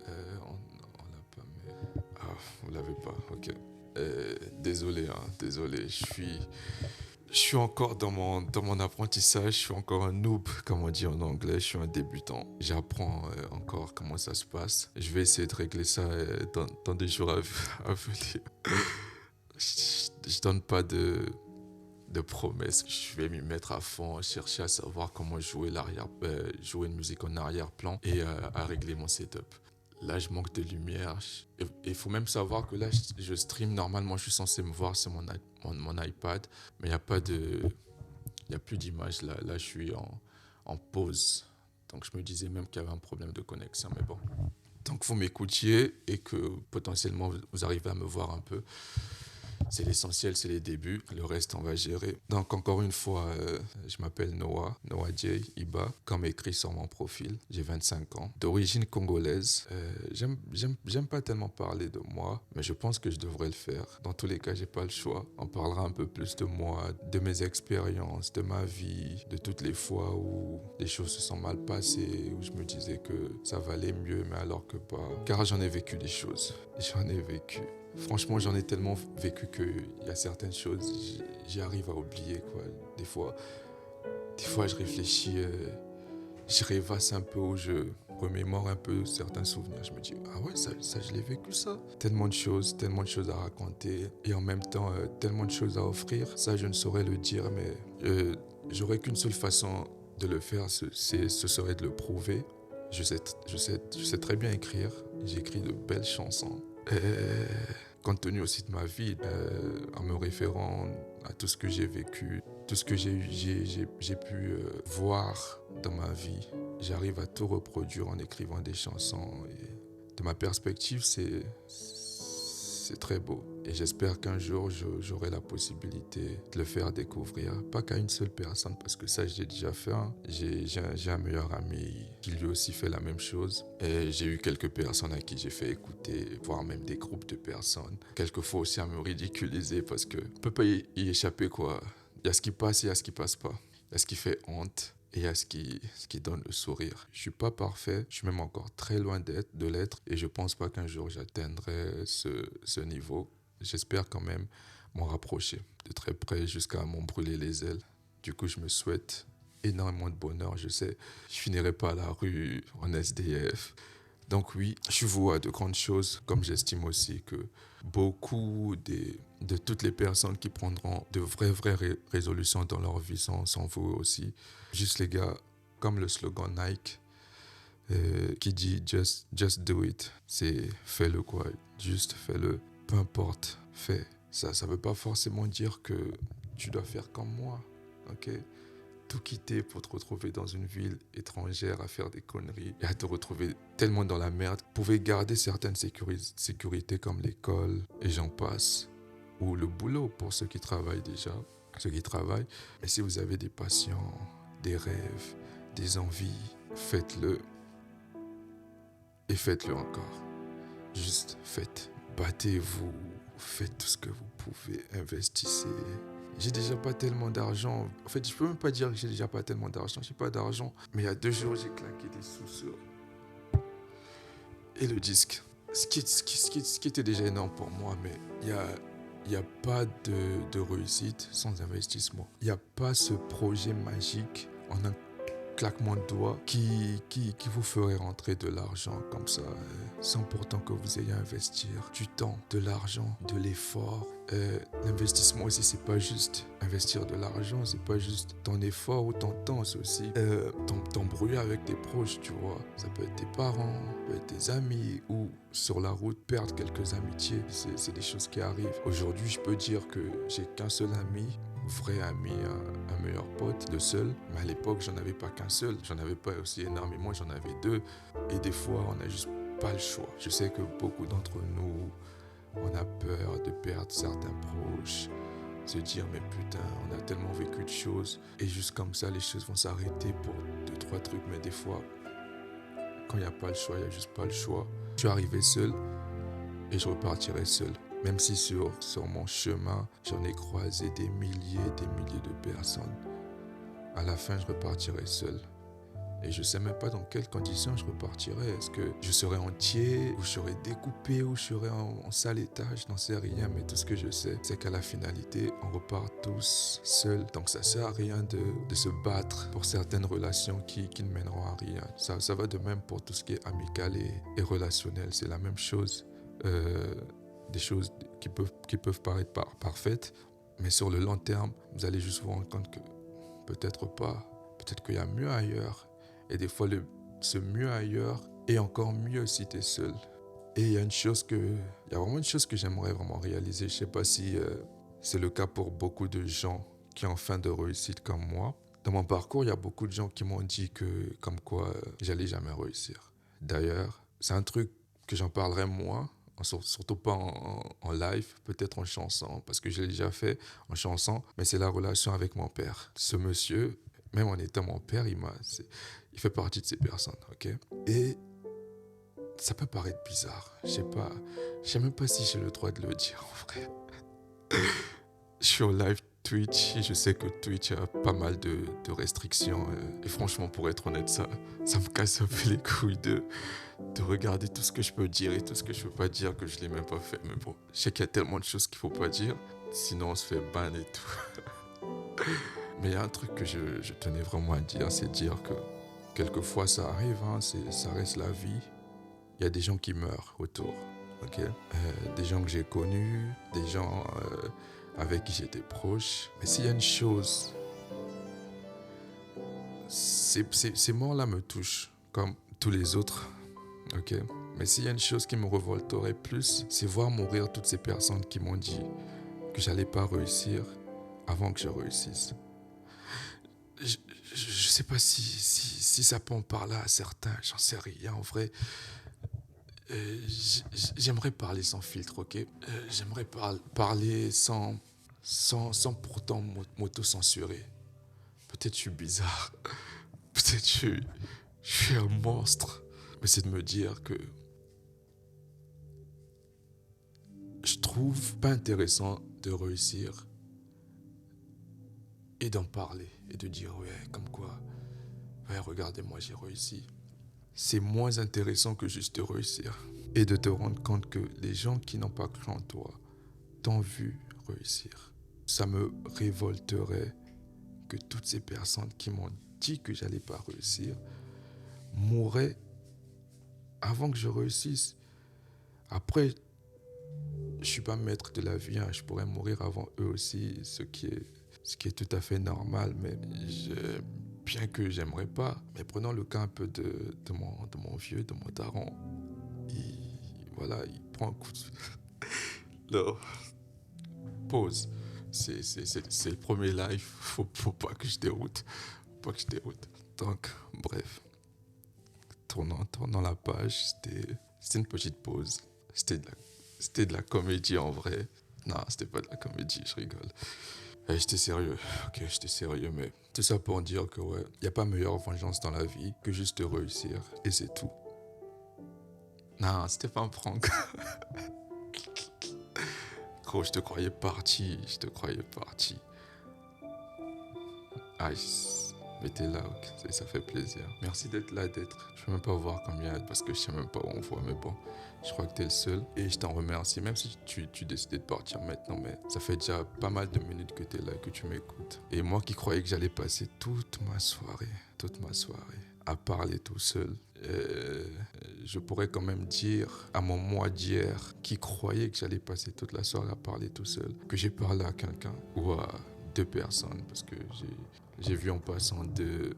On l'a pas, mais... Ah, vous l'avez pas, ok. Désolé, hein, désolé, je suis encore dans mon apprentissage, je suis encore un noob, comme on dit en anglais, je suis un débutant. J'apprends encore comment ça se passe. Je vais essayer de régler ça dans des jours à venir. Je donne pas de promesses. Je vais m'y mettre à fond, chercher à savoir comment jouer une musique en arrière-plan et à régler mon setup. Là, je manque de lumière. Il faut même savoir que là, je stream. Normalement, je suis censé me voir sur mon iPad, mais il n'y a pas de... Il n'y a plus d'image. Là, je suis en pause. Donc, je me disais même qu'il y avait un problème de connexion, mais bon. Tant que vous m'écoutiez et que potentiellement vous arrivez à me voir un peu, c'est l'essentiel, c'est les débuts. Le reste, on va gérer. Donc, encore une fois, je m'appelle Noah J. Iba, comme écrit sur mon profil. J'ai 25 ans, d'origine congolaise. J'aime pas tellement parler de moi, mais je pense que je devrais le faire. Dans tous les cas, j'ai pas le choix. On parlera un peu plus de moi, de mes expériences, de ma vie, de toutes les fois où les choses se sont mal passées, où je me disais que ça valait mieux, mais alors que pas. Car j'en ai vécu des choses. J'en ai vécu. Franchement, j'en ai tellement vécu qu'il y a certaines choses, j'y arrive à oublier, quoi. Des fois je réfléchis, je rêvasse un peu ou je remémore un peu certains souvenirs. Je me dis, ah ouais, ça je l'ai vécu, ça. Tellement de choses à raconter et en même temps, tellement de choses à offrir. Ça, je ne saurais le dire, mais j'aurais qu'une seule façon de le faire, ce serait de le prouver. Je sais très bien écrire. J'écris de belles chansons. Compte tenu aussi de ma vie, en me référant à tout ce que j'ai vécu, tout ce que j'ai pu voir dans ma vie, j'arrive à tout reproduire en écrivant des chansons. Et de ma perspective, c'est très beau. Et j'espère qu'un jour, j'aurai la possibilité de le faire découvrir. Pas qu'à une seule personne, parce que ça, j'ai déjà fait. Hein. J'ai un meilleur ami qui lui aussi fait la même chose. Et j'ai eu quelques personnes à qui j'ai fait écouter, voire même des groupes de personnes. Quelquefois aussi à me ridiculiser, parce que on peut pas y échapper, quoi. Il y a ce qui passe et il y a ce qui passe pas. Il y a ce qui fait honte. Et à ce qui donne le sourire. Je suis pas parfait, je suis même encore très loin de l'être et je pense pas qu'un jour j'atteindrai ce niveau. J'espère quand même m'en rapprocher de très près jusqu'à m'en brûler les ailes. Du coup, je me souhaite énormément de bonheur. Je sais, je finirai pas à la rue en SDF. Donc oui, je vous vois de grandes choses, comme j'estime aussi que beaucoup de toutes les personnes qui prendront de vraies résolutions dans leur vie sont vous aussi. Juste les gars, comme le slogan Nike qui dit just do it, c'est fais-le quoi, juste fais-le, peu importe, fais. Ça veut pas forcément dire que tu dois faire comme moi, ok? Tout quitter pour te retrouver dans une ville étrangère à faire des conneries et à te retrouver tellement dans la merde. Vous pouvez garder certaines sécurités comme l'école et j'en passe, ou le boulot pour ceux qui travaillent déjà, ceux qui travaillent. Mais si vous avez des passions, des rêves, des envies, faites-le et faites-le encore. Juste faites, battez-vous, faites tout ce que vous pouvez, investissez. J'ai déjà pas tellement d'argent. En fait, je peux même pas dire que j'ai déjà pas tellement d'argent. J'ai pas d'argent. Mais il y a 2 jours, j'ai claqué des sous sur... Et le disque. Ce qui était déjà énorme pour moi, mais il y a pas de réussite sans investissement. Il n'y a pas ce projet magique en un claquement de doigts qui vous ferait rentrer de l'argent comme ça, sans pourtant que vous ayez à investir du temps, de l'argent, de l'effort. L'investissement aussi, c'est pas juste investir de l'argent, c'est pas juste ton effort ou ton temps, c'est aussi t'embrouiller avec tes proches, tu vois. Ça peut être tes parents, ça peut être tes amis, ou sur la route perdre quelques amitiés. C'est des choses qui arrivent. Aujourd'hui, je peux dire que j'ai qu'un seul ami, vrai ami, un meilleur pote de seul. Mais à l'époque, j'en avais pas qu'un seul. J'en avais pas aussi énormément, j'en avais deux. Et des fois, on n'a juste pas le choix. Je sais que beaucoup d'entre nous, on a peur de perdre certains proches. Se dire, mais putain, on a tellement vécu de choses. Et juste comme ça, les choses vont s'arrêter pour 2, 3 trucs. Mais des fois, quand il n'y a pas le choix, il n'y a juste pas le choix. Je suis arrivé seul et je repartirai seul. Même si sur mon chemin, j'en ai croisé des milliers de personnes. À la fin, je repartirai seul. Et je ne sais même pas dans quelles conditions je repartirai. Est-ce que je serai entier, ou je serai découpé, ou je serai en sale état, je n'en sais rien. Mais tout ce que je sais, c'est qu'à la finalité, on repart tous seuls. Donc ça ne sert à rien de se battre pour certaines relations qui ne mèneront à rien. Ça va de même pour tout ce qui est amical et relationnel. C'est la même chose. Des choses qui peuvent paraître parfaites, mais sur le long terme, vous allez juste vous rendre compte que peut-être pas, peut-être qu'il y a mieux ailleurs. Et des fois, ce mieux ailleurs est encore mieux si tu es seul. Et il y a vraiment une chose que j'aimerais vraiment réaliser. Je sais pas si c'est le cas pour beaucoup de gens qui ont en fin de réussite comme moi. Dans mon parcours, il y a beaucoup de gens qui m'ont dit que, comme quoi, j'allais jamais réussir. D'ailleurs, c'est un truc que j'en parlerai moins, surtout pas en live, peut-être en chanson, parce que je l'ai déjà fait en chanson, mais c'est la relation avec mon père. Ce monsieur, même en étant mon père, il fait partie de ces personnes, ok? Et ça peut paraître bizarre, je sais même pas si j'ai le droit de le dire en vrai. Je suis au live Twitch et je sais que Twitch a pas mal de restrictions, et franchement, pour être honnête, ça me casse un peu les couilles de regarder tout ce que je peux dire et tout ce que je peux pas dire, que je l'ai même pas fait. Mais bon, je sais qu'il y a tellement de choses qu'il faut pas dire, sinon on se fait ban et tout. Mais il y a un truc que je tenais vraiment à dire, c'est dire que quelquefois ça arrive, hein, ça reste la vie. Il y a des gens qui meurent autour, ok? Des gens que j'ai connus, des gens avec qui j'étais proche. Mais s'il y a une chose, ces morts-là me touchent comme tous les autres. Ok, mais s'il y a une chose qui me révolterait plus, c'est voir mourir toutes ces personnes qui m'ont dit que j'allais pas réussir avant que je réussisse. Je sais pas si ça peut en parler à certains, j'en sais rien en vrai. J'aimerais parler sans filtre, ok? J'aimerais parler sans pourtant m'auto-censurer. Peut-être je suis bizarre, peut-être je suis un monstre, mais c'est de me dire que je trouve pas intéressant de réussir et d'en parler et de dire ouais, comme quoi, ouais, regardez-moi, j'ai réussi. C'est moins intéressant que juste de réussir et de te rendre compte que les gens qui n'ont pas cru en toi t'ont vu réussir. Ça me révolterait que toutes ces personnes qui m'ont dit que j'allais pas réussir mourraient avant que je réussisse. Après, je suis pas maître de la vie, hein. Je pourrais mourir avant eux aussi, ce qui est tout à fait normal, mais bien que j'aimerais pas. Mais prenons le cas un peu de mon vieux, de mon daron. Il prend un coup de... Non. Pause. C'est le premier live, faut pas que je déroute. Donc, bref. Tournant la page, c'était une petite pause. C'était de la comédie en vrai. Non, c'était pas de la comédie, je rigole. J'étais sérieux, mais tout ça pour dire que ouais, y a pas meilleure vengeance dans la vie que juste de réussir, et c'est tout. Non, c'était pas un prank. Gros, je te croyais parti. Ah, Mais t'es là, ok, ça fait plaisir. Merci d'être là, Je peux même pas voir combien, parce que je sais même pas où on voit, mais bon, je crois que t'es le seul. Et je t'en remercie, même si tu décidais de partir maintenant, mais ça fait déjà pas mal de minutes que t'es là, que tu m'écoutes. Et moi qui croyais que j'allais passer toute ma soirée, à parler tout seul. Je pourrais quand même dire à mon moi d'hier qui croyait que j'allais passer toute la soirée à parler tout seul, que j'ai parlé à quelqu'un ou à deux personnes, parce que j'ai vu en passant deux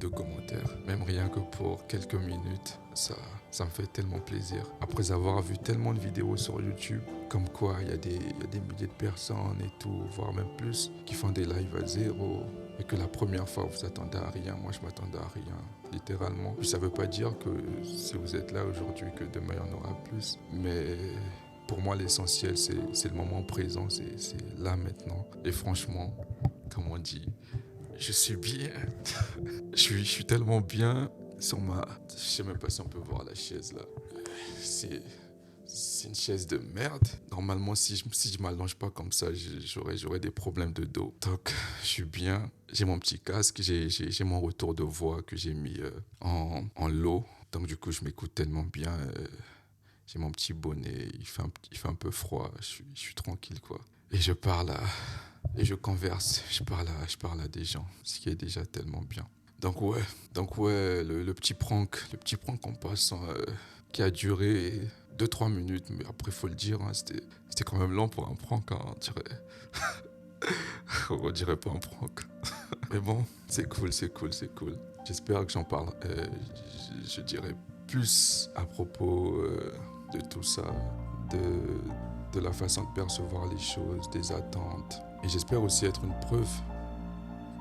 commentaires. Même rien que pour quelques minutes, ça me fait tellement plaisir. Après avoir vu tellement de vidéos sur YouTube, comme quoi il y a des milliers de personnes et tout, voire même plus, qui font des lives à zéro. Et que la première fois vous attendez à rien, moi je m'attendais à rien, littéralement. Ça veut pas dire que si vous êtes là aujourd'hui, que demain il y en aura plus. Mais pour moi l'essentiel c'est le moment présent, c'est là maintenant. Et franchement, comme on dit, je suis bien. Je suis tellement bien sur ma... Je sais même pas si on peut voir la chaise là. C'est une chaise de merde. Normalement, si je m'allonge pas comme ça, j'aurais des problèmes de dos. Donc, je suis bien. J'ai mon petit casque, j'ai mon retour de voix que j'ai mis en low. Donc, du coup, je m'écoute tellement bien. J'ai mon petit bonnet, il fait un peu froid. Je suis tranquille, quoi. Et je parle et je converse. Je parle à des gens, ce qui est déjà tellement bien. Donc ouais, le petit prank en passant qui a duré 2-3 minutes, mais après faut le dire, hein, c'était quand même lent pour un prank, hein, on dirait. On dirait pas un prank. Mais bon, c'est cool. J'espère que j'en parle, je dirais plus à propos de tout ça, de la façon de percevoir les choses, des attentes. Et j'espère aussi être une preuve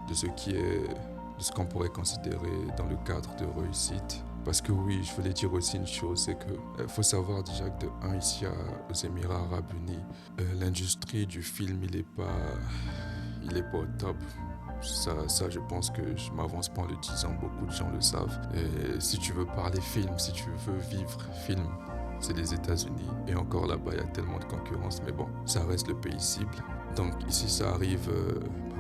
de ce qu'on pourrait considérer dans le cadre de réussite. Parce que oui, je voulais dire aussi une chose, c'est que faut savoir déjà que de un, ici aux Émirats Arabes Unis, l'industrie du film, il est pas au top. Ça, je pense que je m'avance pas en le disant, beaucoup de gens le savent. Et si tu veux parler film, si tu veux vivre film, c'est les États-Unis. Et encore là-bas, il y a tellement de concurrence, mais bon, ça reste le pays cible. Donc ici, ça arrive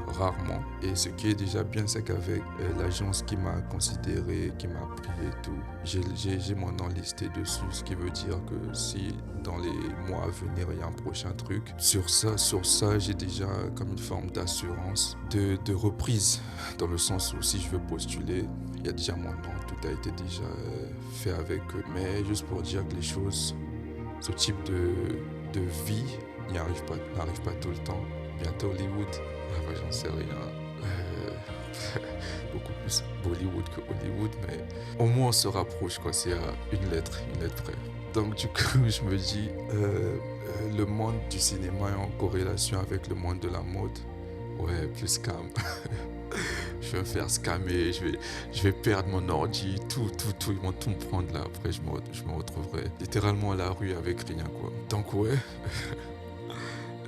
rarement. Et ce qui est déjà bien, c'est qu'avec l'agence qui m'a considéré, qui m'a pris et tout, j'ai mon nom listé dessus, ce qui veut dire que si dans les mois à venir, il y a un prochain truc, sur ça, j'ai déjà comme une forme d'assurance, de reprise, dans le sens où si je veux postuler, il y a déjà mon nom, tout a été déjà fait avec eux. Mais juste pour dire que les choses, ce type de vie n'arrive pas tout le temps. Bientôt Hollywood, j'en sais rien. Beaucoup plus Bollywood que Hollywood, mais au moins on se rapproche, quoi. C'est à une lettre près. Donc du coup, je me dis, le monde du cinéma est en corrélation avec le monde de la mode. Ouais, plus scam. Je vais me faire scammer, je vais perdre mon ordi, tout, ils vont tout me prendre là. Après, je me retrouverai littéralement à la rue avec rien, quoi. Donc ouais,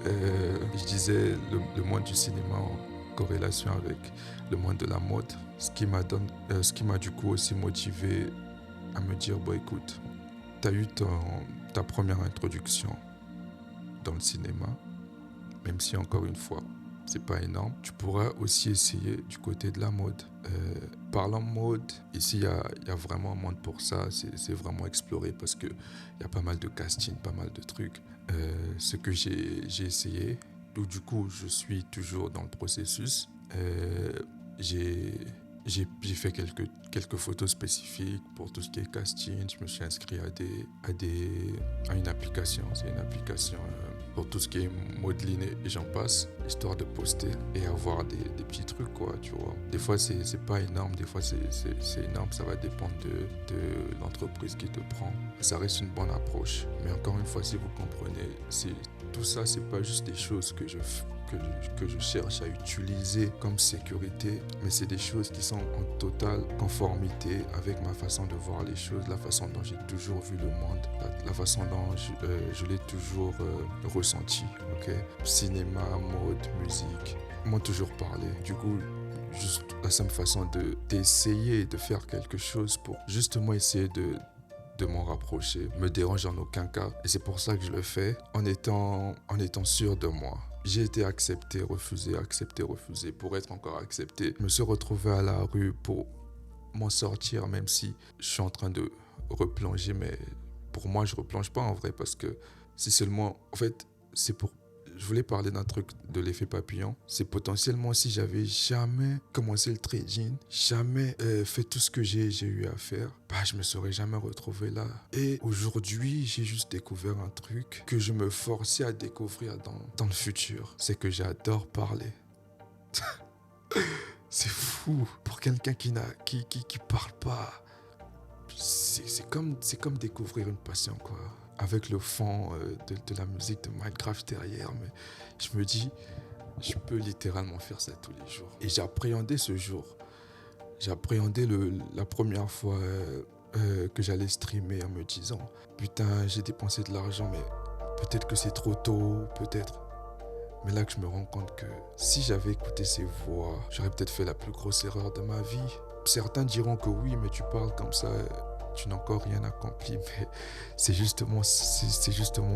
je disais le monde du cinéma en corrélation avec le monde de la mode, ce qui m'a du coup aussi motivé à me dire, bon écoute, t'as eu ta première introduction dans le cinéma, même si encore une fois, c'est pas énorme. Tu pourras aussi essayer du côté de la mode. Parlant mode, ici il y a vraiment un monde pour ça. C'est vraiment exploré parce que il y a pas mal de casting, pas mal de trucs. Ce que j'ai essayé, donc du coup je suis toujours dans le processus. J'ai fait quelques photos spécifiques pour tout ce qui est casting. Je me suis inscrit à une application. C'est une application pour tout ce qui est modeling et j'en passe, histoire de poster et avoir des petits trucs, quoi, tu vois. Des fois, c'est pas énorme, des fois, c'est énorme. Ça va dépendre de l'entreprise qui te prend. Ça reste une bonne approche. Mais encore une fois, si vous comprenez, tout ça, c'est pas juste des choses que je cherche à utiliser comme sécurité, mais c'est des choses qui sont en totale conformité avec ma façon de voir les choses, la façon dont j'ai toujours vu le monde, la façon dont je l'ai toujours ressenti. Okay? Cinéma, mode, musique, m'ont toujours parlé. Du coup, juste la simple façon d'essayer de faire quelque chose pour justement essayer de m'en rapprocher me dérange en aucun cas, et c'est pour ça que je le fais en étant sûr de moi. J'ai été accepté, refusé pour être encore accepté. Je me suis retrouvé à la rue pour m'en sortir, même si je suis en train de replonger, mais pour moi, je replonge pas en vrai parce que c'est seulement, en fait, c'est pour, je voulais parler d'un truc de l'effet papillon. C'est potentiellement si j'avais jamais commencé le trading, jamais fait tout ce que j'ai eu à faire, bah, je me serais jamais retrouvé là. Et aujourd'hui, j'ai juste découvert un truc que je me forçais à découvrir dans le futur. C'est que j'adore parler. C'est fou pour quelqu'un qui parle pas. C'est comme découvrir une passion, quoi. Avec le fond de la musique de Minecraft derrière, mais je me dis, je peux littéralement faire ça tous les jours. Et j'appréhendais ce jour. J'appréhendais la première fois que j'allais streamer en me disant, putain, j'ai dépensé de l'argent, mais peut-être que c'est trop tôt, peut-être. Mais là que je me rends compte que si j'avais écouté ces voix, j'aurais peut-être fait la plus grosse erreur de ma vie. Certains diront que oui, mais tu parles comme ça, tu n'as encore rien accompli. Mais c'est justement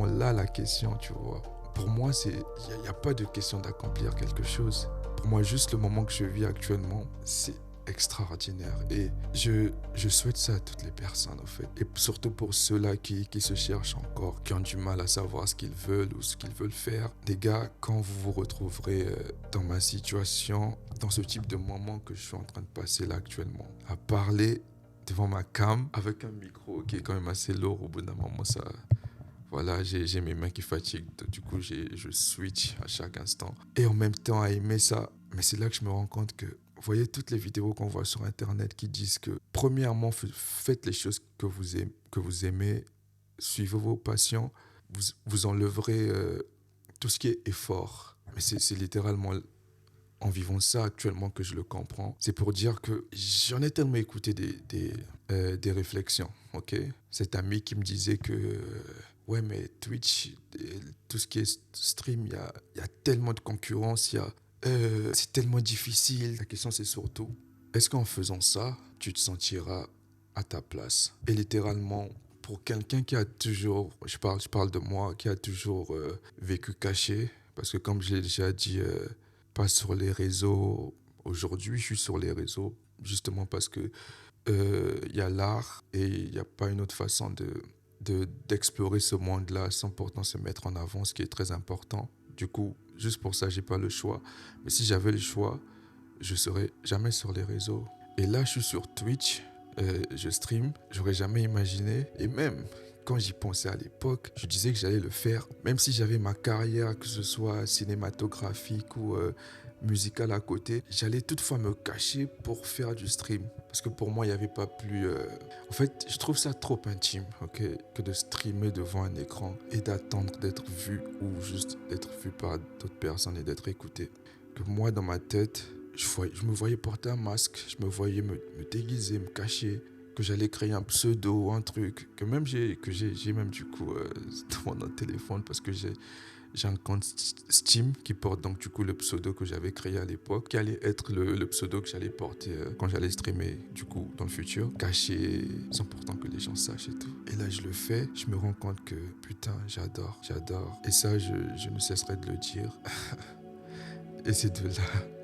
là la question, tu vois. Pour moi, il n'y a pas de question d'accomplir quelque chose. Pour moi, juste le moment que je vis actuellement, c'est extraordinaire. Et je souhaite ça à toutes les personnes, en fait. Et surtout pour ceux-là qui se cherchent encore, qui ont du mal à savoir ce qu'ils veulent ou ce qu'ils veulent faire. Les gars, quand vous vous retrouverez dans ma situation, dans ce type de moment que je suis en train de passer là actuellement, à parler devant ma cam avec un micro qui est quand même assez lourd, au bout d'un moment, ça... Voilà, j'ai mes mains qui fatiguent, du coup je switch à chaque instant. Et en même temps à aimer ça, mais c'est là que je me rends compte que, vous voyez toutes les vidéos qu'on voit sur internet qui disent que, premièrement, faites les choses que vous aimez, suivez vos passions, vous enlèverez tout ce qui est effort. Mais c'est littéralement en vivant ça actuellement que je le comprends. C'est pour dire que j'en ai tellement écouté des réflexions, ok? Cet ami qui me disait que, ouais, mais Twitch, tout ce qui est stream, il y a tellement de concurrence, c'est tellement difficile. La question, c'est surtout, est-ce qu'en faisant ça, tu te sentiras à ta place? Et littéralement, pour quelqu'un qui a toujours, je parle de moi, qui a toujours vécu caché, parce que comme je l'ai déjà dit, pas sur les réseaux. Aujourd'hui, je suis sur les réseaux justement parce que y a l'art et il n'y a pas une autre façon d'explorer ce monde-là sans pourtant se mettre en avant, ce qui est très important. Du coup, juste pour ça, j'ai pas le choix. Mais si j'avais le choix, je serais jamais sur les réseaux. Et là, je suis sur Twitch, je stream, j'aurais jamais imaginé. Et même quand j'y pensais à l'époque, je disais que j'allais le faire. Même si j'avais ma carrière, que ce soit cinématographique ou musicale à côté, j'allais toutefois me cacher pour faire du stream. Parce que pour moi, il n'y avait pas plus... En fait, je trouve ça trop intime, ok, que de streamer devant un écran et d'attendre d'être vu ou juste d'être vu par d'autres personnes et d'être écouté. Que moi, dans ma tête, je me voyais porter un masque, je me voyais me déguiser, me cacher, que j'allais créer un pseudo, un truc, que j'ai même du coup dans mon téléphone parce que j'ai un compte Steam qui porte donc du coup le pseudo que j'avais créé à l'époque, qui allait être le pseudo que j'allais porter quand j'allais streamer du coup dans le futur, caché sans pourtant que les gens sachent et tout. Et là je le fais, je me rends compte que putain j'adore. Et ça je ne cesserai de le dire. Et c'est de là,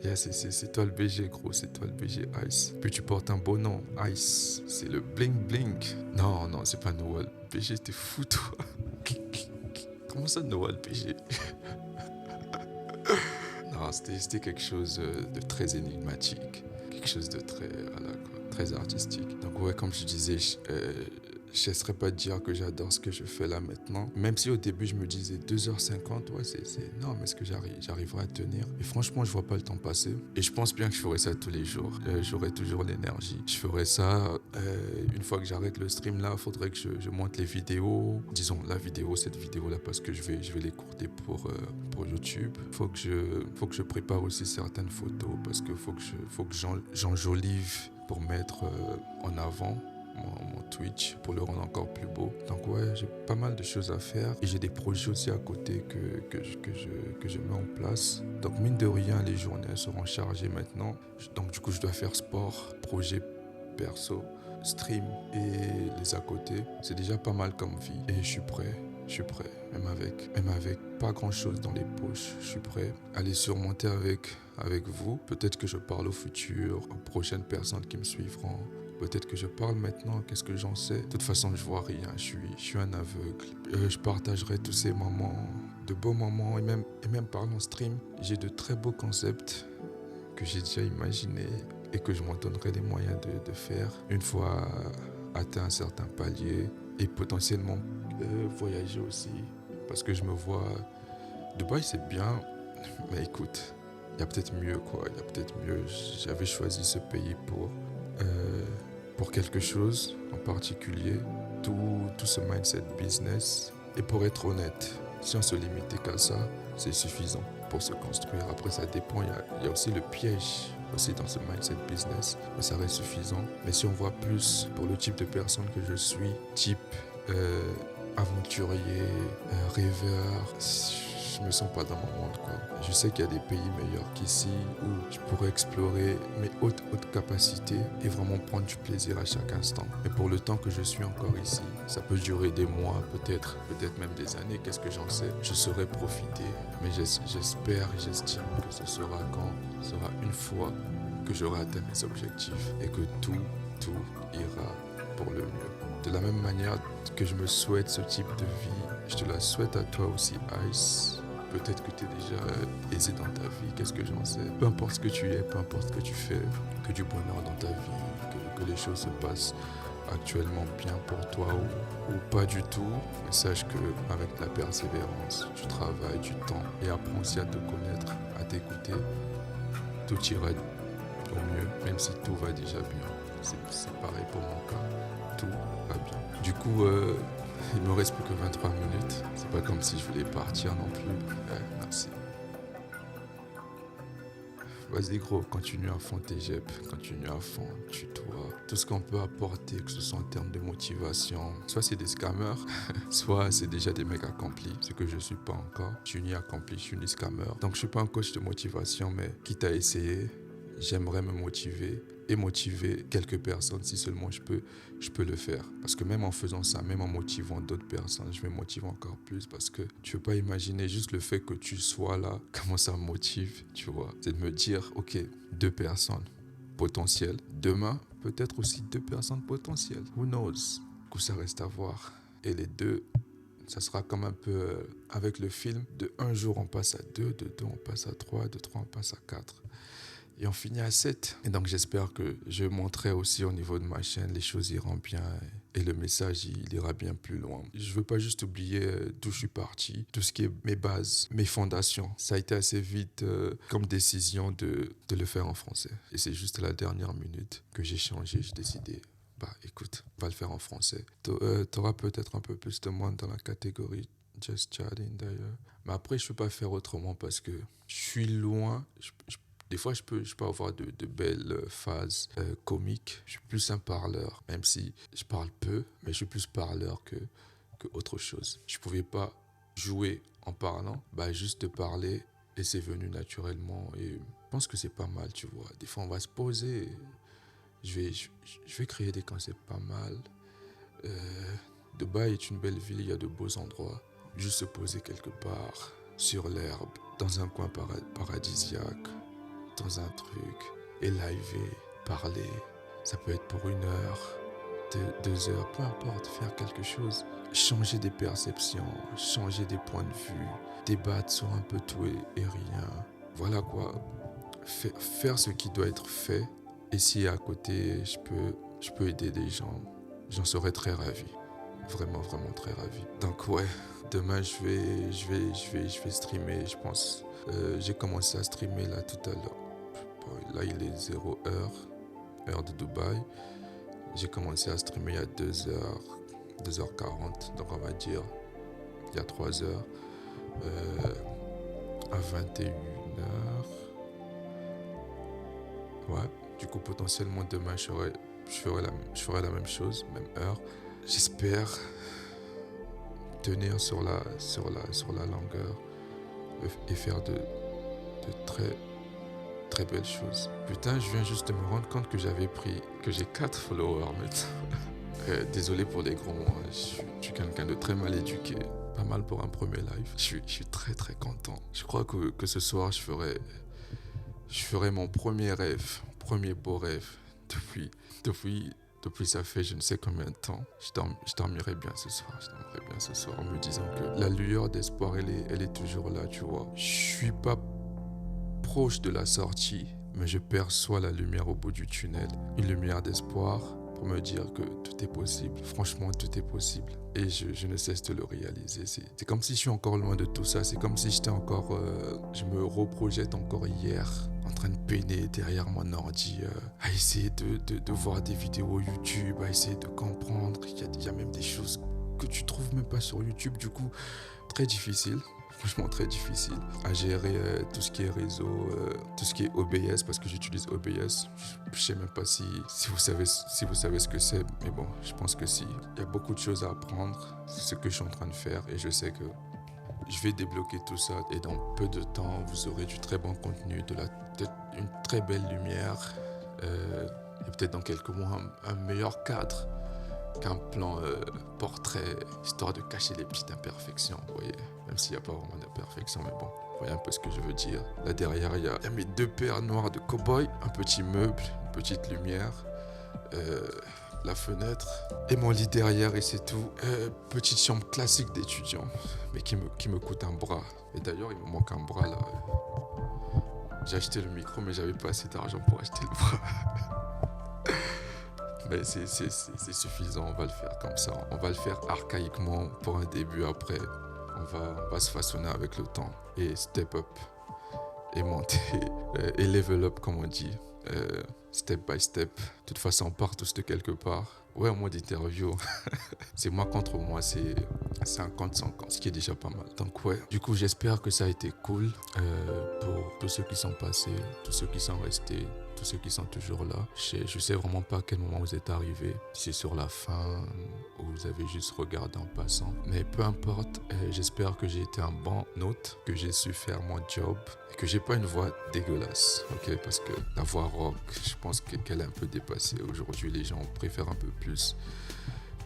yeah, c'est toi le BG gros, c'est toi le BG Ice. Puis tu portes un beau nom, Ice, c'est le bling bling. Non, c'est pas Noël. BG, t'es fou toi. Comment ça Noël BG? Non, c'était quelque chose de très énigmatique, quelque chose de très, voilà, quoi, très artistique. Donc ouais, comme je disais, je cesserai pas de dire que j'adore ce que je fais là maintenant. Même si au début je me disais 2h50, ouais, c'est énorme, est-ce que j'arriverai à tenir? Et franchement, je vois pas le temps passer. Et je pense bien que je ferai ça tous les jours. J'aurai toujours l'énergie. Je ferai ça une fois que j'arrête le stream là, faudrait que je monte les vidéos. Disons cette vidéo là, parce que je vais l'écourter pour YouTube. Faut que je prépare aussi certaines photos parce que faut que j'enjolive pour mettre en avant mon Twitch pour le rendre encore plus beau. Donc ouais, j'ai pas mal de choses à faire et j'ai des projets aussi à côté que je mets en place. Donc mine de rien, les journées seront chargées maintenant. Donc du coup, je dois faire sport, projet perso, stream et les à côté. C'est déjà pas mal comme vie et je suis prêt. Je suis prêt, même avec pas grand-chose dans les poches. Je suis prêt à les surmonter avec vous. Peut-être que je parle au futur, aux prochaines personnes qui me suivront. Peut-être que je parle maintenant, qu'est-ce que j'en sais? De toute façon, je vois rien, je suis un aveugle. Je partagerai tous ces moments, de beaux moments, et même par mon stream. J'ai de très beaux concepts que j'ai déjà imaginés et que je m'en donnerai les moyens de faire une fois atteint un certain palier et potentiellement voyager aussi. Parce que je me vois... Dubaï, c'est bien, mais écoute, il y a peut-être mieux, quoi. Il y a peut-être mieux. J'avais choisi ce pays pour quelque chose en particulier. Tout ce mindset business. Et pour être honnête, si on se limitait qu'à ça, c'est suffisant pour se construire. Après, ça dépend. Il y a aussi le piège aussi dans ce mindset business, mais ça reste suffisant. Mais si on voit plus pour le type de personne que je suis, type aventurier, rêveur, je me sens pas dans mon monde, quoi. Je sais qu'il y a des pays meilleurs qu'ici où je pourrais explorer mes hautes capacités et vraiment prendre du plaisir à chaque instant. Mais pour le temps que je suis encore ici, ça peut durer des mois, peut-être même des années, qu'est-ce que j'en sais. Je saurais profiter, mais j'espère et j'estime que ce sera une fois que j'aurai atteint mes objectifs et que tout ira pour le mieux. De la même manière que je me souhaite ce type de vie, je te la souhaite à toi aussi, Ice. Peut-être que tu es déjà aisé dans ta vie, qu'est-ce que j'en sais. Peu importe ce que tu es, peu importe ce que tu fais, que du bonheur dans ta vie, que les choses se passent actuellement bien pour toi ou pas du tout. Mais sache qu'avec la persévérance, du travail, du temps et apprends aussi à te connaître, à t'écouter, tout ira au mieux, même si tout va déjà bien. C'est pareil pour mon cas, tout va bien. Du coup, il me reste plus que 23 minutes. C'est pas comme si je voulais partir non plus. Merci. Vas-y gros, continue à fond tes GEP, continue à fond, tutoie. Tout ce qu'on peut apporter, que ce soit en termes de motivation, soit c'est des scammers, soit c'est déjà des mecs accomplis, ce que je suis pas encore. Je suis ni accompli, je suis ni scammer. Donc je suis pas un coach de motivation, mais quitte à essayer, j'aimerais me motiver et motiver quelques personnes si seulement je peux le faire. Parce que même en faisant ça, même en motivant d'autres personnes, je vais motiver encore plus parce que tu peux pas imaginer juste le fait que tu sois là, comment ça me motive, tu vois. C'est de me dire, ok, 2 personnes potentielles. Demain, peut-être aussi 2 personnes potentielles. Who knows? Du coup, ça reste à voir. Et les deux, ça sera comme un peu avec le film, de un jour on passe à 2, de 2 on passe à 3, de 3 on passe à 4. Et on finit à 7. Et donc j'espère que je montrerai aussi au niveau de ma chaîne, les choses iront bien et le message il ira bien plus loin. Je veux pas juste oublier d'où je suis parti, tout ce qui est mes bases, mes fondations. Ça a été assez vite comme décision de le faire en français. Et c'est juste à la dernière minute que j'ai changé, j'ai décidé, bah écoute, on va le faire en français. T'auras peut-être un peu plus de monde dans la catégorie Just Chatting d'ailleurs. Mais après je peux pas faire autrement parce que je suis loin, des fois, je peux avoir de belles phases comiques. Je suis plus un parleur, même si je parle peu, mais je suis plus parleur que autre chose. Je ne pouvais pas jouer en parlant, bah juste de parler et c'est venu naturellement. Et je pense que c'est pas mal, tu vois. Des fois, on va se poser. Je vais créer des concepts pas mal. Dubaï est une belle ville, il y a de beaux endroits. Juste se poser quelque part, sur l'herbe, dans un coin paradisiaque. Dans un truc, et liver, parler, ça peut être pour 1 heure, 2 heures, peu importe, faire quelque chose, changer des perceptions, changer des points de vue, débattre sur un peu tout et rien. Voilà quoi, faire ce qui doit être fait, et si à côté je peux aider des gens, j'en serais très ravi, vraiment très ravi. Donc ouais, demain je vais streamer, je pense. J'ai commencé à streamer là tout à l'heure. Là, il est 0 heure de Dubaï. J'ai commencé à streamer il y a 2h40. Donc, on va dire, il y a 3 heures. À 21h. Ouais. Du coup, potentiellement, demain, je ferai la même chose, même heure. J'espère tenir sur la longueur et faire de très belle chose. Putain, je viens juste de me rendre compte que j'ai 4 followers maintenant. Désolé pour les gros mots, je suis quelqu'un de très mal éduqué. Pas mal pour un premier live. Je suis très très content. Je crois que ce soir, je ferai mon premier rêve, premier beau rêve depuis, depuis, depuis ça fait je ne sais combien de temps. Je dormirai bien ce soir. Je dormirai bien ce soir en me disant que la lueur d'espoir, elle est toujours là, tu vois. Je suis pas proche de la sortie, mais je perçois la lumière au bout du tunnel. Une lumière d'espoir pour me dire que tout est possible. Franchement, tout est possible. Et je ne cesse de le réaliser. C'est comme si je suis encore loin de tout ça. C'est comme si j'étais encore... je me reprojette encore hier, en train de peiner derrière mon ordi, à essayer de voir des vidéos YouTube, à essayer de comprendre. Il y a même des choses que tu trouves même pas sur YouTube. Du coup, très difficile. Franchement très difficile à gérer tout ce qui est réseau, tout ce qui est OBS, parce que j'utilise OBS. Je sais même pas si vous savez ce que c'est, mais bon, je pense que si. Il y a beaucoup de choses à apprendre, c'est ce que je suis en train de faire et je sais que je vais débloquer tout ça et dans peu de temps, vous aurez du très bon contenu, une très belle lumière et peut-être dans quelques mois un meilleur cadre qu'un plan portrait, histoire de cacher les petites imperfections, vous voyez. Même s'il n'y a pas vraiment d'imperfections, mais bon, vous voyez un peu ce que je veux dire. Là derrière, il y a mes 2 paires noires de cow-boy, un petit meuble, une petite lumière, la fenêtre et mon lit derrière et c'est tout. Petite chambre classique d'étudiant, mais qui me coûte un bras. Et d'ailleurs, il me manque un bras là. J'ai acheté le micro, mais j'avais pas assez d'argent pour acheter le bras. Mais c'est suffisant, on va le faire comme ça. On va le faire archaïquement pour un début. Après, on va se façonner avec le temps et step up et monter et level up comme on dit. Step by step. De toute façon, on part tous de quelque part. Ouais, en mode interview. C'est moi contre moi, c'est 50-50, ce qui est déjà pas mal. Donc ouais, du coup j'espère que ça a été cool pour tous ceux qui sont passés, tous ceux qui sont restés, tous ceux qui sont toujours là. Je sais vraiment pas à quel moment vous êtes arrivés, si c'est sur la fin ou vous avez juste regardé en passant. Mais peu importe, j'espère que j'ai été un bon hôte, que j'ai su faire mon job et que j'ai pas une voix dégueulasse, ok? Parce que la voix rock, je pense qu'elle est un peu dépassée. Aujourd'hui, les gens préfèrent un peu plus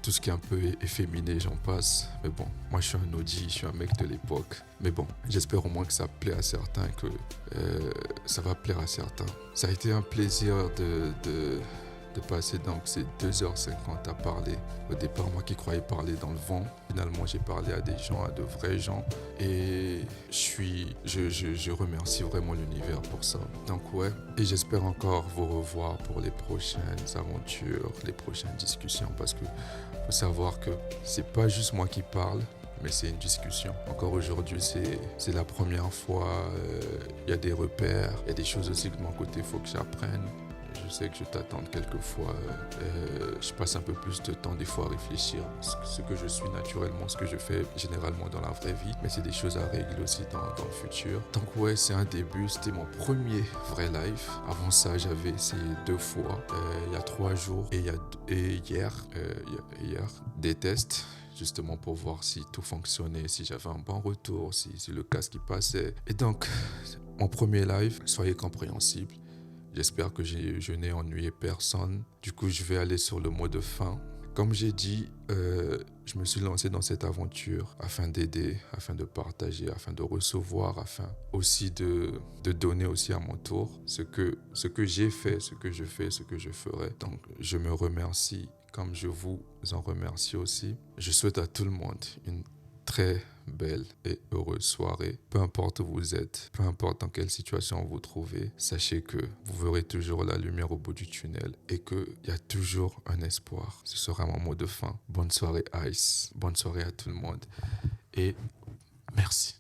tout ce qui est un peu efféminé, j'en passe. Mais bon, moi je suis un OG, je suis un mec de l'époque. Mais bon, j'espère au moins que ça plaît à certains, que ça va plaire à certains. Ça a été un plaisir de passer donc ces 2h50 à parler. Au départ, moi qui croyais parler dans le vent, finalement j'ai parlé à des gens, à de vrais gens. Et je remercie vraiment l'univers pour ça. Donc ouais, et j'espère encore vous revoir pour les prochaines aventures, les prochaines discussions, parce que faut savoir que c'est pas juste moi qui parle, mais c'est une discussion. Encore aujourd'hui, c'est la première fois, il y a des repères, il y a des choses aussi que de mon côté, il faut que j'apprenne. Je sais que je t'attends quelquefois, je passe un peu plus de temps des fois à réfléchir ce que je suis naturellement, ce que je fais généralement dans la vraie vie, mais c'est des choses à régler aussi dans le futur. Donc ouais, c'est un début, c'était mon premier vrai live. Avant ça, j'avais essayé 2 fois, il y a 3 jours et hier, des tests justement pour voir si tout fonctionnait, si j'avais un bon retour, si le casque il passait. Et donc, mon premier live, soyez compréhensibles. J'espère que je n'ai ennuyé personne. Du coup, je vais aller sur le mot de fin. Comme j'ai dit, je me suis lancé dans cette aventure afin d'aider, afin de partager, afin de recevoir, afin aussi de donner aussi à mon tour ce que j'ai fait, ce que je fais, ce que je ferai. Donc, je me remercie comme je vous en remercie aussi. Je souhaite à tout le monde une très belle et heureuse soirée. Peu importe où vous êtes, peu importe dans quelle situation vous vous trouvez, sachez que vous verrez toujours la lumière au bout du tunnel et qu'il y a toujours un espoir. Ce sera mon mot de fin. Bonne soirée Ice, bonne soirée à tout le monde et merci.